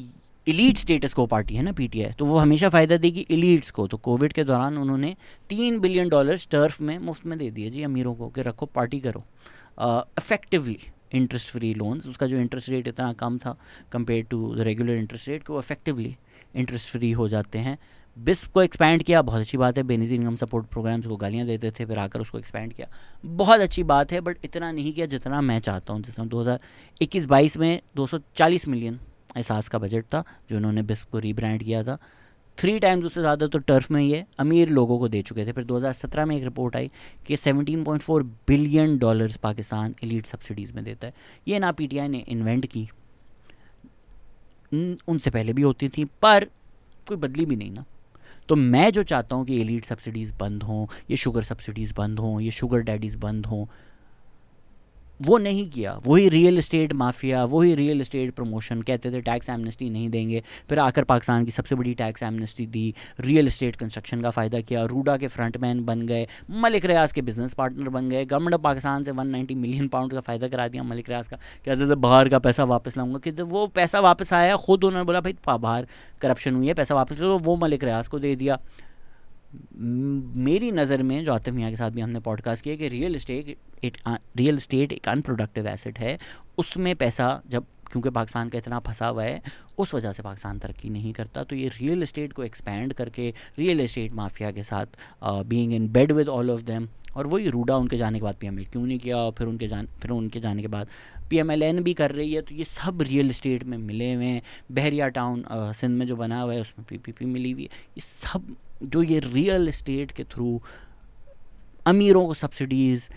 elite status को पार्टी है ना PTI, तो वो हमेशा फ़ायदा देगी elites को। तो कोविड के दौरान उन्होंने $3 बिलियन टर्फ में मुफ्त में दे दिए जी अमीरों को कि रखो पार्टी करो। इफेक्टिवली इंटरेस्ट फ्री लोन्स, उसका जो इंटरेस्ट रेट इतना कम था compare to the regular interest rate, को इफेक्टिवली इंटरेस्ट फ्री हो जाते हैं। बिस्प को एक्सपैंड किया, बहुत अच्छी बात है। बेनज़ीर इनकम सपोर्ट प्रोग्राम्स को गालियाँ देते थे, फिर आकर उसको एक्सपैंड किया, बहुत अच्छी बात है, बट इतना नहीं किया जितना मैं चाहता हूँ। जिसमें 2021-22 में 240 मिलियन एहसास का बजट था जो उन्होंने बिस्प को रीब्रांड किया था। 3 टाइम्स उससे ज़्यादा तो टर्फ में ये अमीर लोगों को दे चुके थे। फिर 2017 में एक रिपोर्ट आई कि $17.4 बिलियन पाकिस्तान एलीट सब्सिडीज़ में देता है। ये ना PTI ने इन्वेंट की, उनसे पहले भी होती थी, पर कोई बदली भी नहीं ना। तो मैं जो चाहता हूँ कि एलीट सब्सिडीज़ बंद हों, ये शुगर सब्सिडीज़ बंद हों, ये शुगर डैडीज़ बंद हों, वो नहीं किया। वही रियल एस्टेट माफिया, वही रियल एस्टेट प्रमोशन, कहते थे टैक्स एमनेस्टी नहीं देंगे, फिर आकर पाकिस्तान की सबसे बड़ी टैक्स एमनेस्टी दी, रियल एस्टेट कंस्ट्रक्शन का फ़ायदा किया, रूडा के फ्रंटमैन बन गए, मलिक रियाज के बिजनेस पार्टनर बन गए, गवर्नमेंट ऑफ पाकिस्तान से 190 मिलियन पाउंड का फ़ायदा करा दिया मलिक रियाज का। कहते थे बाहर का पैसा वापस लाऊंगा, कि जब वो पैसा वापस आया खुद उन्होंने बोला भाई बाहर करप्शन हुई है, पैसा वापस ले लो, वो मलिक रियाज को दे दिया। मेरी नज़र में, जो आतिफ मियाँ के साथ भी हमने पॉडकास्ट किया, कि रियल एस्टेट एक अनप्रोडक्टिव एसेट है। उसमें पैसा जब, क्योंकि पाकिस्तान का इतना फंसा हुआ है, उस वजह से पाकिस्तान तरक्की नहीं करता। तो ये रियल एस्टेट को एक्सपैंड करके रियल एस्टेट माफिया के साथ being in bed with all of them, और वही रूडा उनके जाने के बाद PML क्यों नहीं किया, फिर उनके जाने के बाद PMLN भी कर रही है। तो ये सब रियल एस्टेट में मिले हुए हैं। बहरिया टाउन सिंध में जो बना हुआ है उसमें PPP मिली हुई है। ये सब जो ये रियल एस्टेट के थ्रू अमीरों को सब्सिडीज़,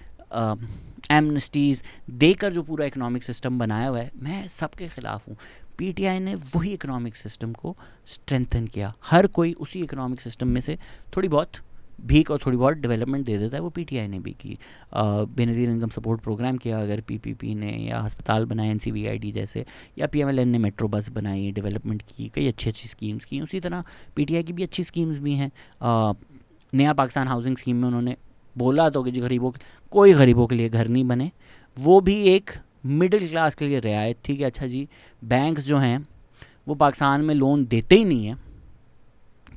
एमनेस्टीज़ देकर जो पूरा इकोनॉमिक सिस्टम बनाया हुआ है, मैं सबके ख़िलाफ़ हूँ। PTI ने वही इकोनॉमिक सिस्टम को स्ट्रेंथन किया। हर कोई उसी इकोनॉमिक सिस्टम में से थोड़ी बहुत भीख और थोड़ी बहुत डेवलपमेंट दे देता है, वो PTI ने भी की। बेनज़ीर इनकम सपोर्ट प्रोग्राम किया अगर PPP ने, या अस्पताल बनाए NCVID जैसे, या PMLN ने मेट्रो बस बनाई, डेवलपमेंट की, कई अच्छी स्कीम्स की। उसी तरह PTI की भी अच्छी स्कीम्स भी हैं। नया पाकिस्तान हाउसिंग स्कीम में उन्होंने बोला तो कि जी कोई गरीबों के लिए घर नहीं बने, वो भी एक मिडिल क्लास के लिए रियायत थी कि अच्छा जी बैंक्स जो हैं वो पाकिस्तान में लोन देते ही नहीं है,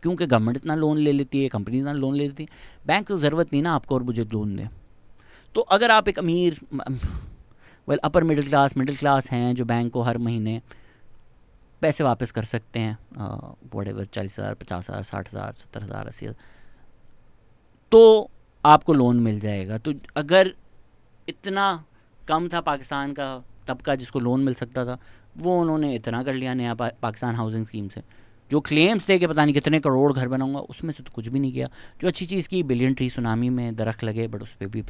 क्योंकि गवर्नमेंट इतना लोन ले लेती है, कंपनी इतना लोन ले लेती है, बैंक तो ज़रूरत नहीं ना आपको और मुझे लोन दें। तो अगर आप एक अमीर अपर मिडिल क्लास हैं जो बैंक को हर महीने पैसे वापस कर सकते हैं, व्हाटएवर 40,000, 50,000, 60,000, 70,000, 80,000, तो आपको लोन मिल जाएगा। तो अगर इतना कम था पाकिस्तान का तबका जिसको लोन मिल सकता था, वो उन्होंने इतना कर लिया नया पाकिस्तान हाउसिंग स्कीम से। जो क्लेम्स थे कि पता नहीं कितने करोड़ घर बनाऊंगा, उसमें से तो कुछ भी नहीं किया। जो अच्छी चीज़ की, बिलियन ट्री सुनामी में दरख्त लगे, बट उस पर भी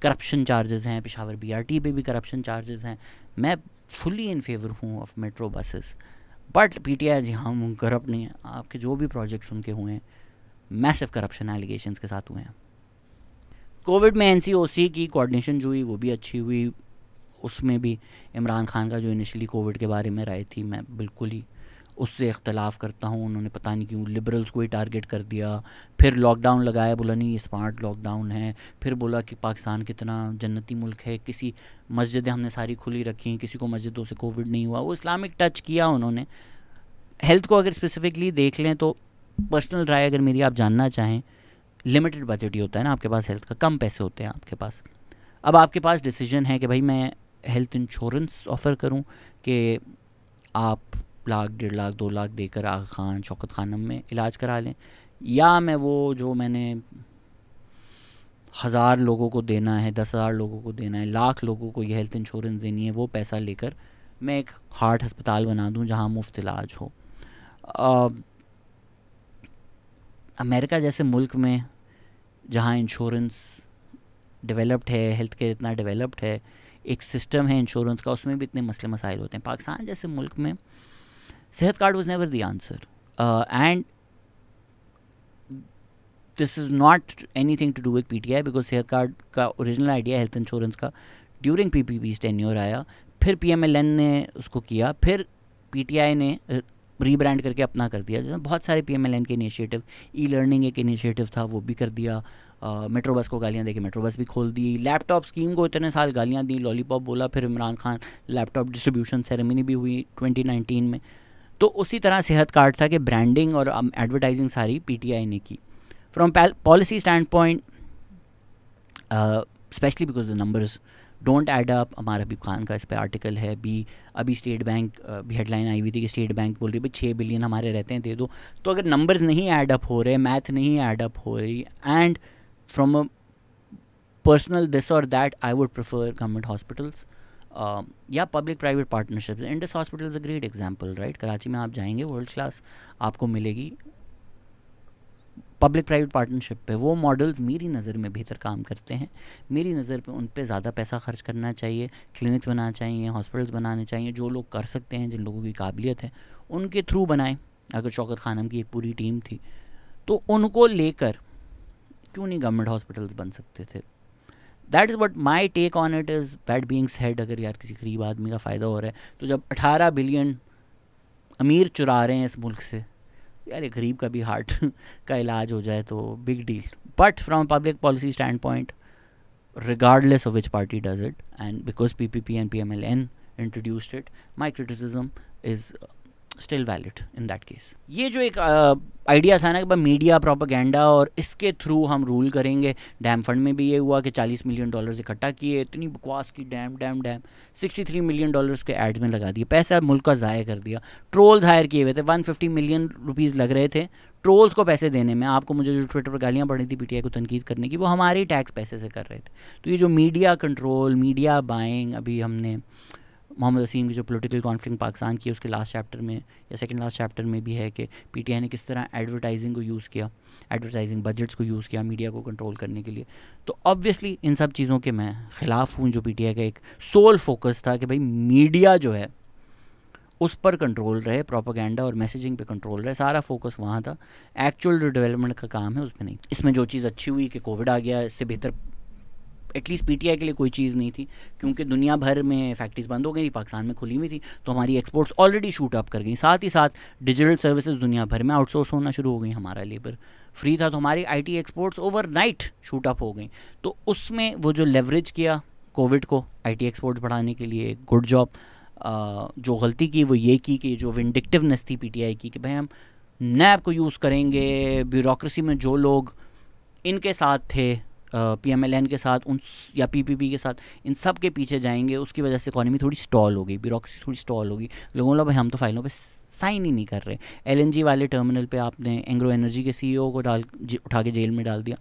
करप्शन चार्जेस हैं। पेशावर BRT पे भी करप्शन चार्जेस हैं। मैं फुली इन फेवर हूँ of metro buses, but PTI जी हम करप्ट नहीं है। आपके जो भी प्रोजेक्ट्स उनके हुए हैं मैसिव करप्शन एलिगेशंस के साथ हुए हैं। कोविड में NCOC की कोऑर्डिनेशन जो हुई वो भी अच्छी हुई। उसमें भी इमरान खान का जो इनिशियली कोविड के बारे में राय थी, मैं बिल्कुल ही उससे इख्तलाफ करता हूँ। उन्होंने पता नहीं क्यों लिबरल्स को ही टारगेट कर दिया, फिर लॉकडाउन लगाया, बोला नहीं ये स्मार्ट लॉकडाउन है, फिर बोला कि पाकिस्तान कितना जन्नती मुल्क है, किसी मस्जिदें हमने सारी खुली रखी, किसी को मस्जिदों से कोविड नहीं हुआ। वो इस्लामिक टच किया उन्होंने। हेल्थ को अगर स्पेसिफिकली देख लें तो पर्सनल राय अगर मेरी आप जानना चाहें, लिमिटेड बजट ही होता है ना आपके पास हेल्थ का, कम पैसे होते हैं आपके पास। अब आपके पास डिसीजन है कि भाई मैं हेल्थ इंश्योरेंस ऑफ़र करूं कि आप लाख, 1.5 लाख, 2 लाख देकर आगा खान, शौकत खानम में इलाज करा लें, या मैं वो जो मैंने 1000 लोगों को देना है, 10,000 लोगों को देना है, लाख लोगों को ये हेल्थ इंश्योरेंस देनी है, वो पैसा लेकर मैं एक हार्ट अस्पताल बना दूं जहां मुफ्त इलाज हो। अमेरिका जैसे मुल्क में जहां इंश्योरेंस डेवलप्ड है, हेल्थ केयर इतना डेवलप्ड है, एक सिस्टम है इंश्योरेंस का, उसमें भी इतने मसले मसाइल होते हैं। पाकिस्तान जैसे मुल्क में Sehat card was never the answer, and this is not anything to do with PTI, because Sehat card का ओरिजिनल आइडिया हेल्थ इंश्योरेंस का ड्यूरिंग पीपीपी's टेन्योर आया, फिर पीएमएलएन ने उसको किया, फिर पीटीआई ने रीब्रांड करके अपना कर दिया। जैसे बहुत सारे पीएमएलएन के इनिशिएटिव, ई लर्निंग एक इनिशिएटिव था, वो भी कर दिया। मेट्रो बस को गालियाँ देके मेट्रो बस भी खोल दी। लैपटॉप स्कीम को इतने साल गालियाँ दी, लॉलीपॉप बोला, फिर Imran Khan laptop distribution ceremony भी हुई 2019 में। तो उसी तरह सेहत कार्ड था कि ब्रांडिंग और एडवर्टाइजिंग सारी पीटीआई ने की। From policy standpoint, specially because the numbers don't add up. हमारा हबीब खान का इस पर आर्टिकल है भी, अभी स्टेट बैंक भी हेडलाइन आई हुई थी कि स्टेट बैंक बोल रही है 6 बिलियन हमारे रहते हैं, दे दो। तो अगर नंबर्स नहीं ऐड अप हो रहे, मैथ नहीं ऐड अप हो रही, and from a personal this और that, I would prefer government hospitals या public private partnerships. Indus hospital is a great example, right. Karachi में आप जाएंगे, वर्ल्ड क्लास आपको मिलेगी पब्लिक प्राइवेट पार्टनरशिप पे। वो मॉडल्स मेरी नज़र में बेहतर काम करते हैं। मेरी नज़र पे उन पे ज़्यादा पैसा खर्च करना चाहिए, क्लिनिक्स बनाना चाहिए, हॉस्पिटल्स बनाने चाहिए। जो लोग कर सकते हैं, जिन लोगों की काबिलियत है, उनके थ्रू बनाएं। अगर शौकत खानम की एक पूरी टीम थी तो उनको लेकर क्यों नहीं गवर्नमेंट हॉस्पिटल्स बन सकते थे। That is what my take on it is. That being said, अगर यार किसी गरीब आदमी का फ़ायदा हो रहा है, तो जब 18 बिलियन अमीर चुरा रहे हैं इस मुल्क से, यार एक गरीब का भी हार्ट का इलाज हो जाए तो big deal. But from public policy stand point, regardless of which party does it, and because PPP and PMLN introduced it, my criticism is still valid in that case. ये जो एक आइडिया था ना कि मीडिया प्रोपेगेंडा और इसके थ्रू हम रूल करेंगे। डैम फंड में भी ये हुआ कि $40 मिलियन इकट्ठा किए, इतनी बकवास की डैम 63 मिलियन डॉलर्स के एड्स में लगा दिए, पैसा मुल्क का ज़ाया कर दिया। ट्रोल्स हायर किए हुए थे, 150 मिलियन रुपीज़ लग रहे थे ट्रोल्स को पैसे देने में। आपको मुझे जो ट्विटर पर गालियाँ पड़ी थी पीटीआई को तनकीद करने की, वो हमारे ही टैक्स पैसे से कर रहे थे। तो ये जो मीडिया कंट्रोल, मीडिया बाइंग, अभी हमने मोहम्मद वसीम की जो पॉलिटिकल कॉन्फ्लिक्ट पाकिस्तान की, उसके लास्ट चैप्टर में या सेकंड लास्ट चैप्टर में भी है कि पीटीआई ने किस तरह एडवर्टाइजिंग को यूज़ किया, एडवर्टाइजिंग बजट्स को यूज़ किया मीडिया को कंट्रोल करने के लिए। तो ऑब्वियसली इन सब चीज़ों के मैं ख़िलाफ़ हूँ। जो पीटीआई का एक सोल फोकस था कि भाई मीडिया जो है उस पर कंट्रोल रहे, प्रोपेगेंडा और मैसेजिंग पे कंट्रोल रहे, सारा फोकस वहाँ था। एक्चुअल जो डेवलपमेंट का काम है उसमें नहीं। इसमें जो चीज़ अच्छी हुई कि कोविड आ गया, इससे बेहतर एटलीस्ट पीटीआई के लिए कोई चीज़ नहीं थी, क्योंकि दुनिया भर में फैक्ट्रीज बंद हो गई थी, पाकिस्तान में खुली हुई थी, तो हमारी एक्सपोर्ट्स ऑलरेडी शूट अप कर गई। साथ ही साथ डिजिटल सर्विसेज दुनिया भर में आउटसोर्स होना शुरू हो गई, हमारा लेबर फ्री था, तो हमारी IT exports overnight shoot up हो गई। तो उसमें वो जो लेवरेज किया कोविड को आईटी एक्सपोर्ट्स बढ़ाने के लिए, गुड जॉब। जो गलती की वो ये की कि जो विंडिक्टिवनेस थी पीटीआई की कि भाई हम नैब को यूज़ करेंगे, ब्यूरोक्रेसी में जो लोग इनके साथ थे, पीएमएलएन के साथ उन या पीपीपी के साथ, इन सब के पीछे जाएंगे। उसकी वजह से इकॉनमी थोड़ी स्टॉल हो गई, ब्यूरोक्रेसी थोड़ी स्टॉल होगी। लोगों ने भाई हम तो फाइलों पे साइन ही नहीं कर रहे। एलएनजी वाले टर्मिनल पे आपने एंग्रो एनर्जी के सीईओ को उठा के जेल में डाल दिया।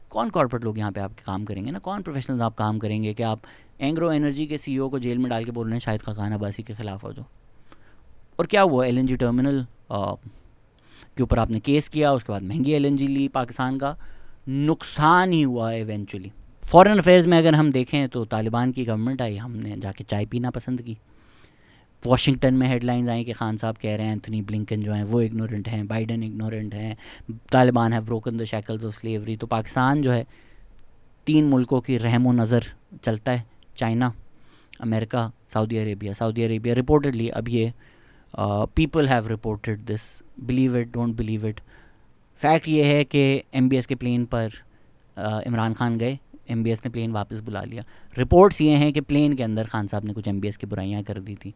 कौन कॉर्पोरेट लोग यहाँ पे आपके काम करेंगे ना, कौन प्रोफेशनल्स आप काम करेंगे कि आप एंग्रो एनर्जी के सीईओ को जेल में डाल के बोल रहे हैं शाहिद खान अब्बासी के ख़िलाफ़ हो जो। और क्या हुआ, एलएनजी टर्मिनल के ऊपर आपने केस किया, उसके बाद महंगी एलएनजी ली, पाकिस्तान का नुकसान ही हुआ इवेंचुअली। फॉरेन अफेयर्स में अगर हम देखें तो तालिबान की गवर्नमेंट आई, हमने जाके चाय पीना पसंद की। वॉशिंगटन में हेडलाइंस आई कि खान साहब कह रहे हैं एंथनी ब्लिंकन जो हैं वो इग्नोरेंट हैं, बाइडन इग्नोरेंट हैं, Taliban have broken the shackles of slavery. तो पाकिस्तान जो है 3 मुल्कों की रहमो नज़र चलता है, China, America, Saudi Arabia reportedly. अब ये people have reported this, believe it don't believe it. Fact ये है कि एमबीएस के प्लेन पर इमरान खान गए, एमबीएस ने प्लेन वापस बुला लिया। रिपोर्ट्स ये हैं कि प्लेन के अंदर खान साहब ने कुछ एमबीएस की बुराइयां कर दी थी।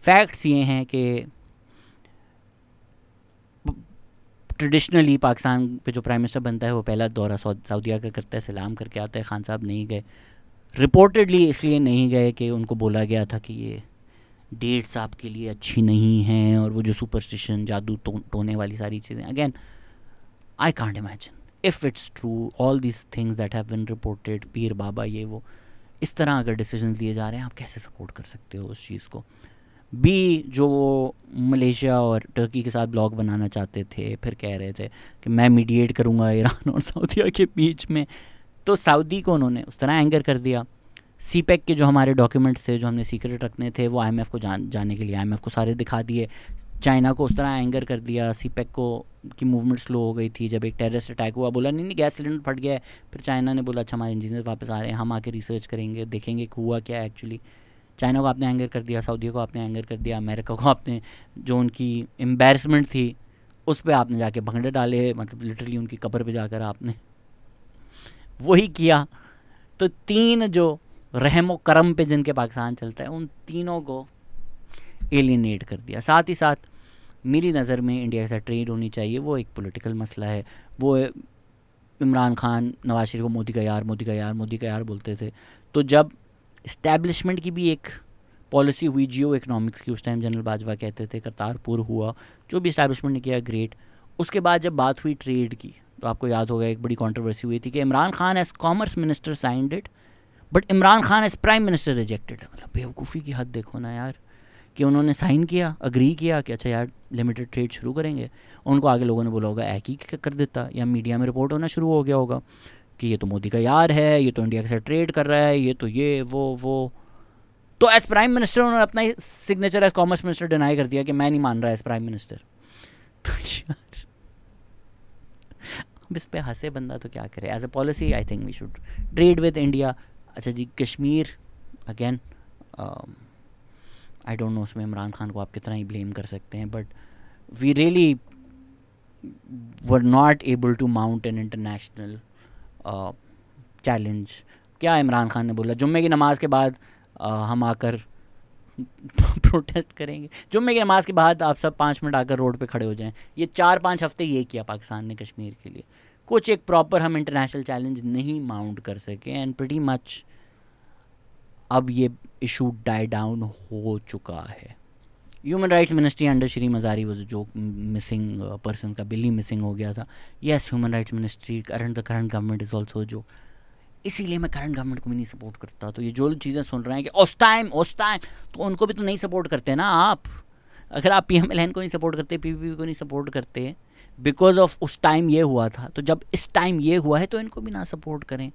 फैक्ट्स ये हैं कि ट्रेडिशनली पाकिस्तान पे जो प्राइम मिनिस्टर बनता है वो पहला दौरा सऊदीया का करता है, सलाम करके आता है। खान साहब नहीं गए। रिपोर्टेडली इसलिए नहीं गए कि उनको बोला गया था कि ये डेट्स आपके लिए अच्छी नहीं हैं, और वो जो सुपरस्टिशन, जादू टोने वाली सारी चीज़ें. Again I can't imagine if it's true all these things that have been reported, पीर बाबा ये वो, इस तरह अगर डिसीजन लिए जा रहे हैं, आप कैसे सपोर्ट कर सकते हो उस चीज़ को. बी जो मलेशिया और टर्की के साथ ब्लॉग बनाना चाहते थे, फिर कह रहे थे कि मैं मीडिएट करूँगा ईरान और सऊदीया के बीच में, तो सऊदी को उन्होंने उस तरह एंगर कर दिया. सीपेक के जो हमारे डॉक्यूमेंट्स थे जो हमने सीक्रेट रखने थे, वो आईएमएफ को जाने के लिए आईएमएफ को सारे दिखा दिए. चाइना को उस तरह एंगर कर दिया. सीपेक को की मूवमेंट स्लो हो गई थी. जब एक टेररिस्ट अटैक हुआ, बोला नहीं गैस सिलेंडर फट गया है. फिर चाइना ने बोला अच्छा हमारे इंजीनियर वापस आ रहे हैं, हम आके रिसर्च करेंगे, देखेंगे कि हुआ क्या है एक्चुअली. चाइना को आपने एंगर कर दिया, सऊदी को आपने एंगर कर दिया, अमेरिका को आपने जो उनकी एम्बेरसमेंट थी उस पर आपने जाके भंगड़े डाले, मतलब लिटरली उनकी कब्र पे जाकर आपने वही किया. तो तीन जो रहमो करम पे जिनके पाकिस्तान चलता है, उन तीनों को एलिनेट कर दिया. साथ ही साथ मेरी नज़र में इंडिया के साथ ट्रेड होनी चाहिए, वो एक पॉलिटिकल मसला है. वो इमरान खान नवाज शरीफ को मोदी का यार मोदी का यार मोदी का यार बोलते थे. तो जब इस्टेब्लिशमेंट की भी एक पॉलिसी हुई जियो इकनॉमिक्स की, उस टाइम जनरल बाजवा कहते थे, करतारपुर हुआ, जो भी इस्टेब्लिशमेंट ने किया ग्रेट. उसके बाद जब बात हुई ट्रेड की, तो आपको याद होगा एक बड़ी कंट्रोवर्सी हुई थी कि Imran Khan as commerce minister signed it, but Imran Khan as prime minister rejected. मतलब बेवकूफ़ी की हद देखो ना यार, कि उन्होंने साइन किया, अग्री किया कि अच्छा यार लिमिटेड ट्रेड शुरू करेंगे. उनको आगे लोगों ने बोला होगा एक ही कर देता, या मीडिया में रिपोर्ट होना शुरू हो गया होगा कि ये तो मोदी का यार है, ये तो इंडिया के साथ ट्रेड कर रहा है, ये तो ये वो. तो एज प्राइम मिनिस्टर उन्होंने अपना signature as commerce minister deny कर दिया कि मैं नहीं मान रहा एज प्राइम मिनिस्टर. तो यार अब इस पे हंसे बंदा तो क्या करे. As a policy I think we should trade with India. अच्छा जी, Kashmir again I don't know, उसमें इमरान खान को आप कितना ही ब्लेम कर सकते हैं, but we really were not able to mount an international challenge. क्या इमरान खान ने बोला जुम्मे की नमाज के बाद हम आकर प्रोटेस्ट करेंगे, जुम्मे की नमाज के बाद आप सब 5 मिनट आकर रोड पे खड़े हो जाएं. ये 4-5 हफ्ते ये किया पाकिस्तान ने कश्मीर के लिए. कुछ एक प्रॉपर हम इंटरनेशनल चैलेंज नहीं माउंट कर सके, एंड प्रीटी मच अब ये इशू डाई डाउन हो चुका है. Human rights ministry under Shri Mazari वो जो मिसिंग पर्सन का बिल ही मिसिंग हो गया था. Yes, human rights ministry the current government is also जो, इसीलिए मैं करंट गवर्नमेंट को भी नहीं सपोर्ट करता. तो ये जो चीज़ें सुन रहे हैं कि उस टाइम तो उनको भी तो नहीं सपोर्ट करते ना आप. अगर आप PMLN को नहीं सपोर्ट करते, PPP को नहीं सपोर्ट करते, बिकॉज ऑफ उस टाइम ये हुआ था, तो जब इस टाइम ये हुआ है तो इनको भी ना सपोर्ट करें.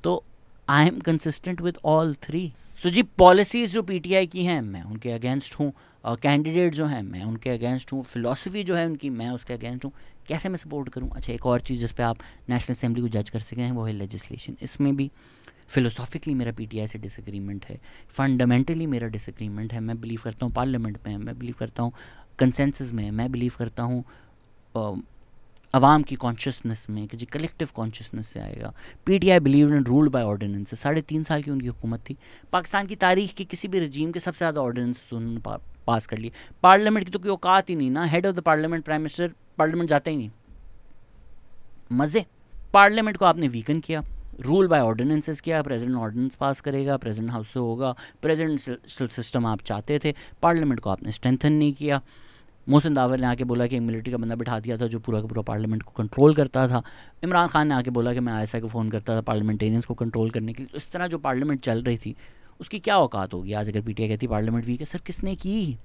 तो I am consistent with all three. So जी, पॉलिसीज़ जो PTI की हैं मैं उनके अगेंस्ट हूँ, कैंडिडेट जो हैं मैं उनके अगेंस्ट हूँ, फ़िलासफ़ी जो है उनकी मैं उसके अगेंस्ट हूँ. कैसे मैं सपोर्ट करूँ? अच्छा, एक और चीज़ जिस पे आप नेशनल असेंबली को जज कर सकें वो है लेजिस्लेशन. इसमें भी फ़िलोसॉफिकली मेरा PTI से डिसएग्रीमेंट है, फंडामेंटली मेरा डिसएग्रीमेंट है. मैं बिलीव करता हूँ पार्लियामेंट में, मैं बिलीव करता हूँ कंसेंसस में, मैं बिलीव करता हूँ अवाम की कॉन्शियसनेस में कि जी कलेक्टिव कॉन्शियसनेस से आएगा. PTI believe in rule by ordinance. 3.5 साल की उनकी हुकूमत थी. पाकिस्तान की तारीख के किसी भी रजीम के सबसे ज़्यादा ऑर्डिनेंस उन्होंने पास कर लिए. पार्लियामेंट की तो कोई औकात ही नहीं ना. Head of the parliament prime minister parliament जाता ही नहीं. मज़े. पार्लियामेंट को आपने वीकन किया, रूल बाय ऑर्डिनेंसेस किया. प्रेसिडेंट ऑर्डिनेंस पास करेगा, प्रेसिडेंट हाउस से होगा, प्रेसिडेंशियल सिस्टम आप चाहते थे. पार्लियामेंट को आपने स्ट्रेंथन नहीं किया. मोहसिन दावर ने आके बोला कि एक मिलिट्री का बंदा बिठा दिया था जो पूरा का पूरा पार्लियामेंट को कंट्रोल करता था. इमरान खान ने आके बोला कि मैं ISI को फ़ोन करता था पार्लियामेंटेरियंस को कंट्रोल करने के लिए. तो इस तरह जो पार्लियामेंट चल रही थी उसकी क्या औकात होगी आज अगर PTI कहती पार्लियामेंट वीक है. सर किसने की?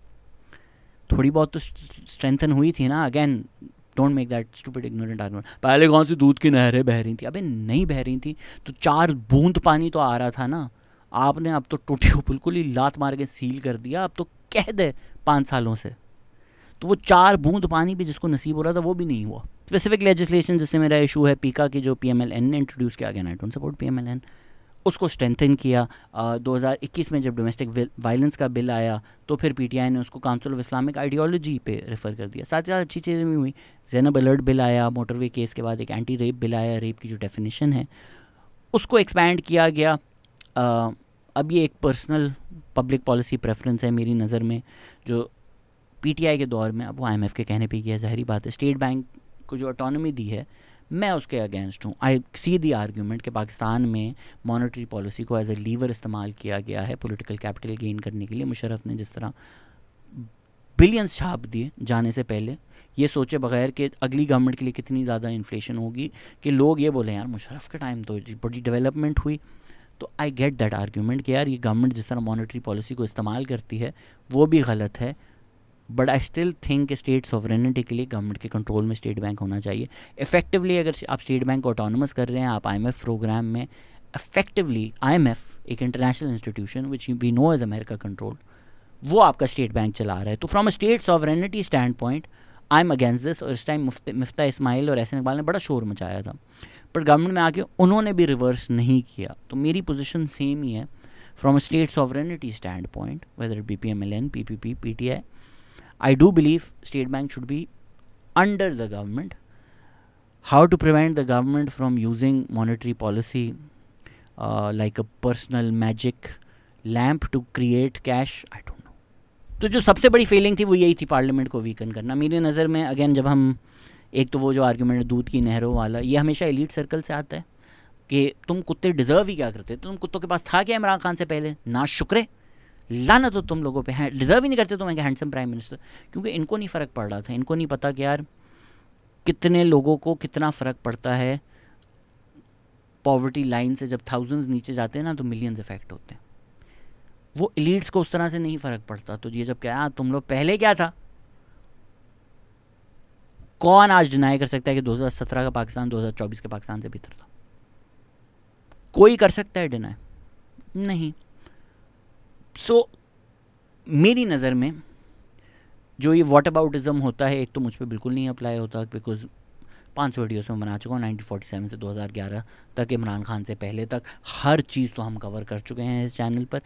थोड़ी बहुत तो स्ट्रेंथन हुई थी ना. Again don't make that stupid ignorant argument. पहले कौन सी दूध की नहरें बह रही थी? अबे नहीं बह रही थी तो 4 बूंद पानी तो आ रहा था ना. आपने अब तो टूटी को बिल्कुल ही लात मार के सील कर दिया. अब तो कैद है 5 सालों से. तो वो 4 बूंद पानी भी जिसको नसीब हो रहा था वो भी नहीं हुआ. स्पेसिफिक लेजिस्लेशन जिससे मेरा इशू है पीका की जो PMLN ने इंट्रोड्यूस किया. Again I don't support PMLN. उसको स्ट्रेंथन किया. 2021 में जब डोमेस्टिक वायलेंस का बिल आया तो फिर PTI ने उसको काउंसिल ऑफ इस्लामिक आइडियोलॉजी पे रेफ़र कर दिया. साथ ही साथ अच्छी चीज़ें भी हुई. ज़ैनब अलर्ट बिल आया, मोटरवे केस के बाद एक एंटी रेप बिल आया. रेप की जो डेफिनेशन है उसको एक्सपैंड किया गया. अब ये एक पर्सनल पब्लिक पॉलिसी प्रेफरेंस है मेरी नज़र में जो PTI के दौर में, अब वो IMF के कहने पे किया. ज़ाहिरी बात है स्टेट बैंक को जो ऑटोनॉमी दी है मैं उसके अगेंस्ट हूँ। आई सी दी आर्ग्यूमेंट कि पाकिस्तान में मॉनेटरी पॉलिसी को एज ए लीवर इस्तेमाल किया गया है पॉलिटिकल कैपिटल गेन करने के लिए। मुशर्रफ ने जिस तरह बिलियंस छाप दिए जाने से पहले, ये सोचे बगैर कि अगली गवर्नमेंट के लिए कितनी ज़्यादा इन्फ्लेशन होगी, कि लोग ये बोले यार मुशर्रफ के टाइम तो बड़ी डेवलपमेंट हुई। तो आई गेट दैट आर्ग्यूमेंट कि यार ये गवर्नमेंट जिस तरह मॉनेटरी पॉलिसी को इस्तेमाल करती है वो भी गलत है, but I still think state sovereignty के लिए गवर्नमेंट के कंट्रोल में स्टेट बैंक होना चाहिए। इफेक्टिवली अगर आप स्टेट बैंक को ऑटोनमस कर रहे हैं, आप IMF प्रोग्राम में इफेक्टिवली, IMF एक international institution which we know as America control, वो आपका स्टेट बैंक चला रहा है। तो from a state sovereignty standpoint I am against this. और इस टाइम मुफ्ता इस्माइल और एहसन इकबाल ने बड़ा शोर मचाया था, पर गवर्नमेंट में आके उन्होंने भी रिवर्स नहीं किया। तो मेरी पोजीशन सेम ही है from a state sovereignty standpoint, whether BPMLN, PPP, PTI, I do believe state bank should be under the government. How to prevent the government from using monetary policy like a personal magic lamp to create cash, I don't know. तो जो सबसे बड़ी फेलिंग थी वो यही थी पार्लियामेंट को वीकन करना मेरी नज़र में। अगेन जब हम एक तो वो जो आर्ग्यूमेंट दूध की नहरों वाला, ये हमेशा एलीट सर्कल से आता है कि तुम कुत्ते डिज़र्व ही क्या करते, तुम कुत्तों के पास था क्या इमरान खान से पहले, ना शुक्रे, लाना तो तुम लोगों पे है, डिज़र्व ही नहीं करते तुम एक हैंडसम प्राइम मिनिस्टर। क्योंकि इनको नहीं फ़र्क पड़ रहा था, इनको नहीं पता कि यार कितने लोगों को कितना फ़र्क पड़ता है पॉवर्टी लाइन से। जब थाउजेंड्स नीचे जाते हैं ना तो मिलियंस इफेक्ट होते हैं। वो एलीट्स को उस तरह से नहीं फ़र्क पड़ता। तो ये जब क्या तुम लोग पहले क्या था, कौन आज डिनाई कर सकता है कि 2017 का पाकिस्तान 2024 के पाकिस्तान से बेहतर था? कोई कर सकता है डिनाई? नहीं। सो मेरी नज़र में जो ये वॉट अबाउटिज़म होता है, एक तो मुझ पर बिल्कुल नहीं अप्लाई होता, बिकॉज 500 वीडियोस में बना चुका हूँ 1947 से 2011 तक, इमरान खान से पहले तक हर चीज़ तो हम कवर कर चुके हैं इस चैनल पर।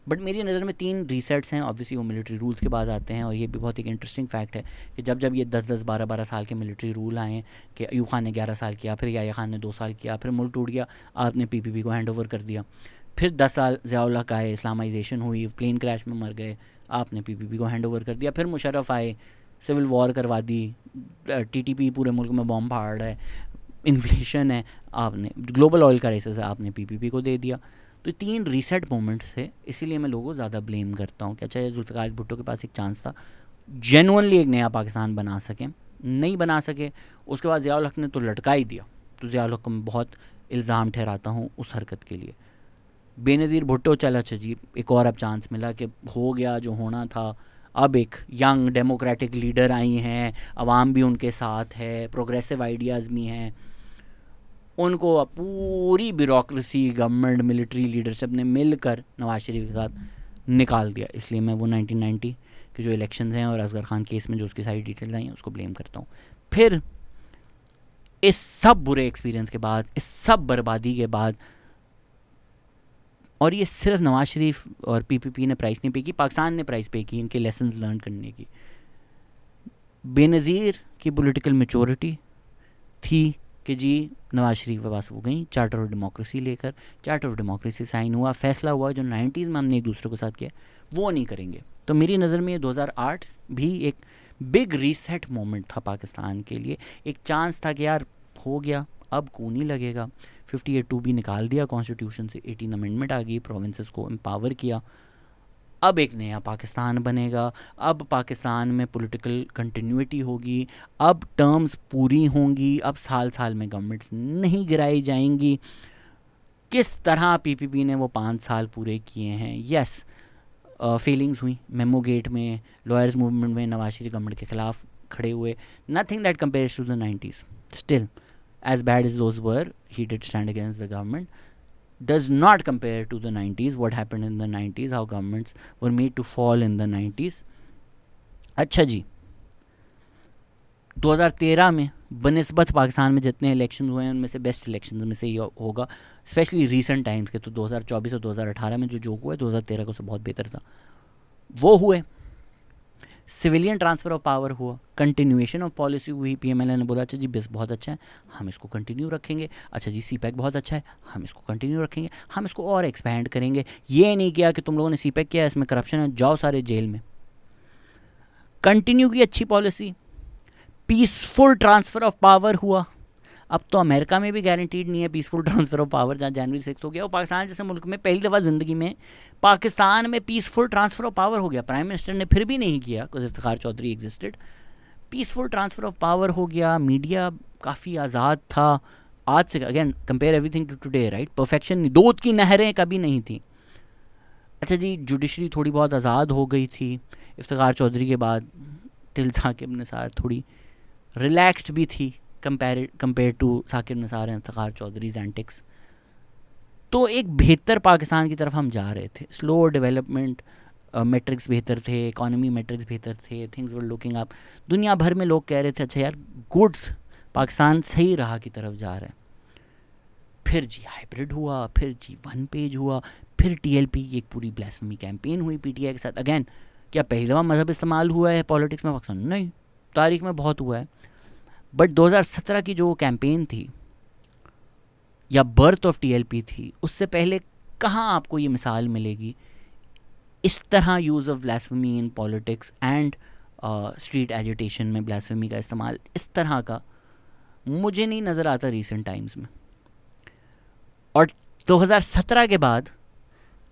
बट मेरी नज़र में 3 रीसेट्स हैं, ऑब्वियसली वो मिलिट्री रूल्स के बाद आते हैं। और ये भी बहुत एक इंटरेस्टिंग फैक्ट है कि जब जब ये 10-10, 12-12 साल के मिलिट्री रूल आए कि अयूब खान ने 11 साल किया, फिर याह्या खान ने 2 साल किया, फिर मुल्क टूट गया, आपने PPP को हैंड ओवर कर दिया, फिर 10 साल ज़ियाउल हक आए, इस्लामाइजेशन हुई, प्लेन क्रैश में मर गए, आपने PPP को हैंड ओवर कर दिया, फिर मुशर्रफ आए, सिविल वॉर करवा दी, TTP पूरे मुल्क में बॉम्ब फाड़ है, इन्फ्लेशन है, आपने ग्लोबल ऑयल क्राइसिस है, आपने PPP को दे दिया। तो 3 रीसेट मोमेंट्स है, इसीलिए मैं लोगों को ज़्यादा ब्लेम करता हूँ कि अच्छा ये जुल्फ़िकार भुट्टो के पास एक चांस था जेनुअनली एक नया पाकिस्तान बना सकें, नहीं बना सके। उसके बाद ज़ियाउल हक ने तो लटका ही दिया। तो ज़ियाउल हक को मैं बहुत इल्ज़ाम ठहराता हूँ उस हरकत के लिए। बेनज़ीर भुट्टो चला, अच्छा जी एक और अब चांस मिला कि हो गया जो होना था, अब एक यंग डेमोक्रेटिक लीडर आई हैं, अवाम भी उनके साथ है, प्रोग्रेसिव आइडियाज़ भी हैं, उनको पूरी ब्यूरोक्रेसी, गवर्नमेंट, मिलिट्री लीडरशिप ने मिलकर नवाज शरीफ के साथ निकाल दिया। इसलिए मैं वो 1990 के जो इलेक्शंस हैं और असगर खान केस में जो उसकी सारी डिटेल्स आई हैं उसको ब्लेम करता हूँ। फिर इस सब बुरे एक्सपीरियंस के बाद, इस सब बर्बादी के बाद, और ये सिर्फ नवाज शरीफ और PPP ने प्राइस नहीं पे की, पाकिस्तान ने प्राइस पे की इनके लेसन्स लर्न करने की। बेनज़ीर की पॉलिटिकल मैच्योरिटी थी कि जी नवाज शरीफ के पास वो गई चार्टर ऑफ डेमोक्रेसी लेकर, चार्टर ऑफ डेमोक्रेसी साइन हुआ, फैसला हुआ जो 90s में हमने एक दूसरे के साथ किया, वो नहीं करेंगे। तो मेरी नज़र में ये 2008 भी एक बिग रीसेट मोमेंट था पाकिस्तान के लिए। एक चांस था कि यार हो गया, अब कून ही लगेगा। 58(2) भी निकाल दिया कॉन्स्टिट्यूशन से, 18 अमेंडमेंट आ गई, प्रोविंसेस को एम्पावर किया, अब एक नया पाकिस्तान बनेगा, अब पाकिस्तान में पॉलिटिकल कंटिन्यूटी होगी, अब टर्म्स पूरी होंगी, अब साल साल में गवर्नमेंट्स नहीं गिराई जाएंगी। किस तरह PPP ने वो 5 साल पूरे किए हैं। यस, फेलिंग्स हुई, मेमो गेट में, लॉयर्स मूवमेंट में नवाज शरीफ गवर्नमेंट के ख़िलाफ़ खड़े हुए, nothing that compares to the 90s, still as bad as those were, he did stand against the government, does not compare to the 90s, what happened in the 90s, how governments were made to fall in the 90s. अच्छा जी, 2013 में बनिस्बत पाकिस्तान में जितने इलेक्शन हुए हैं उनमें से बेस्ट इलेक्शन में से ये होगा, स्पेशली रीसेंट टाइम्स के। तो 2024 और 2018 में जो हुआ है 2013 को से बहुत बेहतर था, वो हुए। सिविलियन ट्रांसफ़र ऑफ पावर हुआ, कंटिन्यूएशन ऑफ पॉलिसी हुई, PMLN ने बोला अच्छा जी बेस बहुत अच्छा है, हम इसको कंटिन्यू रखेंगे, अच्छा जी CPEC बहुत अच्छा है, हम इसको कंटिन्यू रखेंगे, हम इसको और एक्सपैंड करेंगे। ये नहीं किया कि तुम लोगों ने CPEC किया, इसमें करप्शन है, जाओ सारे जेल में। कंटिन्यू की अच्छी policy, peaceful transfer of power हुआ। अब तो अमेरिका में भी गारंटीड नहीं है पीसफुल ट्रांसफ़र ऑफ पावर, जहाँ जनवरी 6 हो गया, और पाकिस्तान जैसे मुल्क में पहली दफ़ा ज़िंदगी में पाकिस्तान में पीसफुल ट्रांसफ़र ऑफ पावर हो गया। प्राइम मिनिस्टर ने फिर भी नहीं किया, because Iftikhar Chaudhry existed. Peaceful transfer of power हो गया, मीडिया काफ़ी आज़ाद था। आज से again compare everything to today, right, perfection नहीं, दूध की नहरें कभी नहीं थी। अच्छा जी, जुडिशरी थोड़ी बहुत आज़ाद हो गई थी इफ्तिखार चौधरी के बाद, टिल साकिब निसार थोड़ी रिलैक्स्ड भी थी compare to Saqib Nisar and Iftikhar Chaudhry's antics. तो एक बेहतर पाकिस्तान की तरफ हम जा रहे थे। स्लो डेवलपमेंट मेट्रिक्स बेहतर थे, इकोनॉमी मेट्रिक्स बेहतर थे, थिंग्स वर लुकिंग अप। दुनिया भर में लोग कह रहे थे अच्छा यार गुड्स पाकिस्तान सही राह की तरफ जा रहा है। फिर जी हाइब्रिड हुआ, फिर जी वन पेज हुआ, फिर टीएलपी की एक पूरी ब्लास्फेमी कैंपेन हुई पीटीआई के साथ। अगेन, क्या पहली दफ़ा मज़हब इस्तेमाल हुआ है पॉलिटिक्स में पाकिस्तान? नहीं, तारीख में बहुत हुआ है। बट 2017 की जो कैंपेन थी या बर्थ ऑफ टीएलपी थी, उससे पहले कहाँ आपको ये मिसाल मिलेगी इस तरह use of blasphemy in politics and street agitation में ब्लास्फेमी का इस्तेमाल इस तरह का मुझे नहीं नज़र आता रीसेंट टाइम्स में। और 2017 के बाद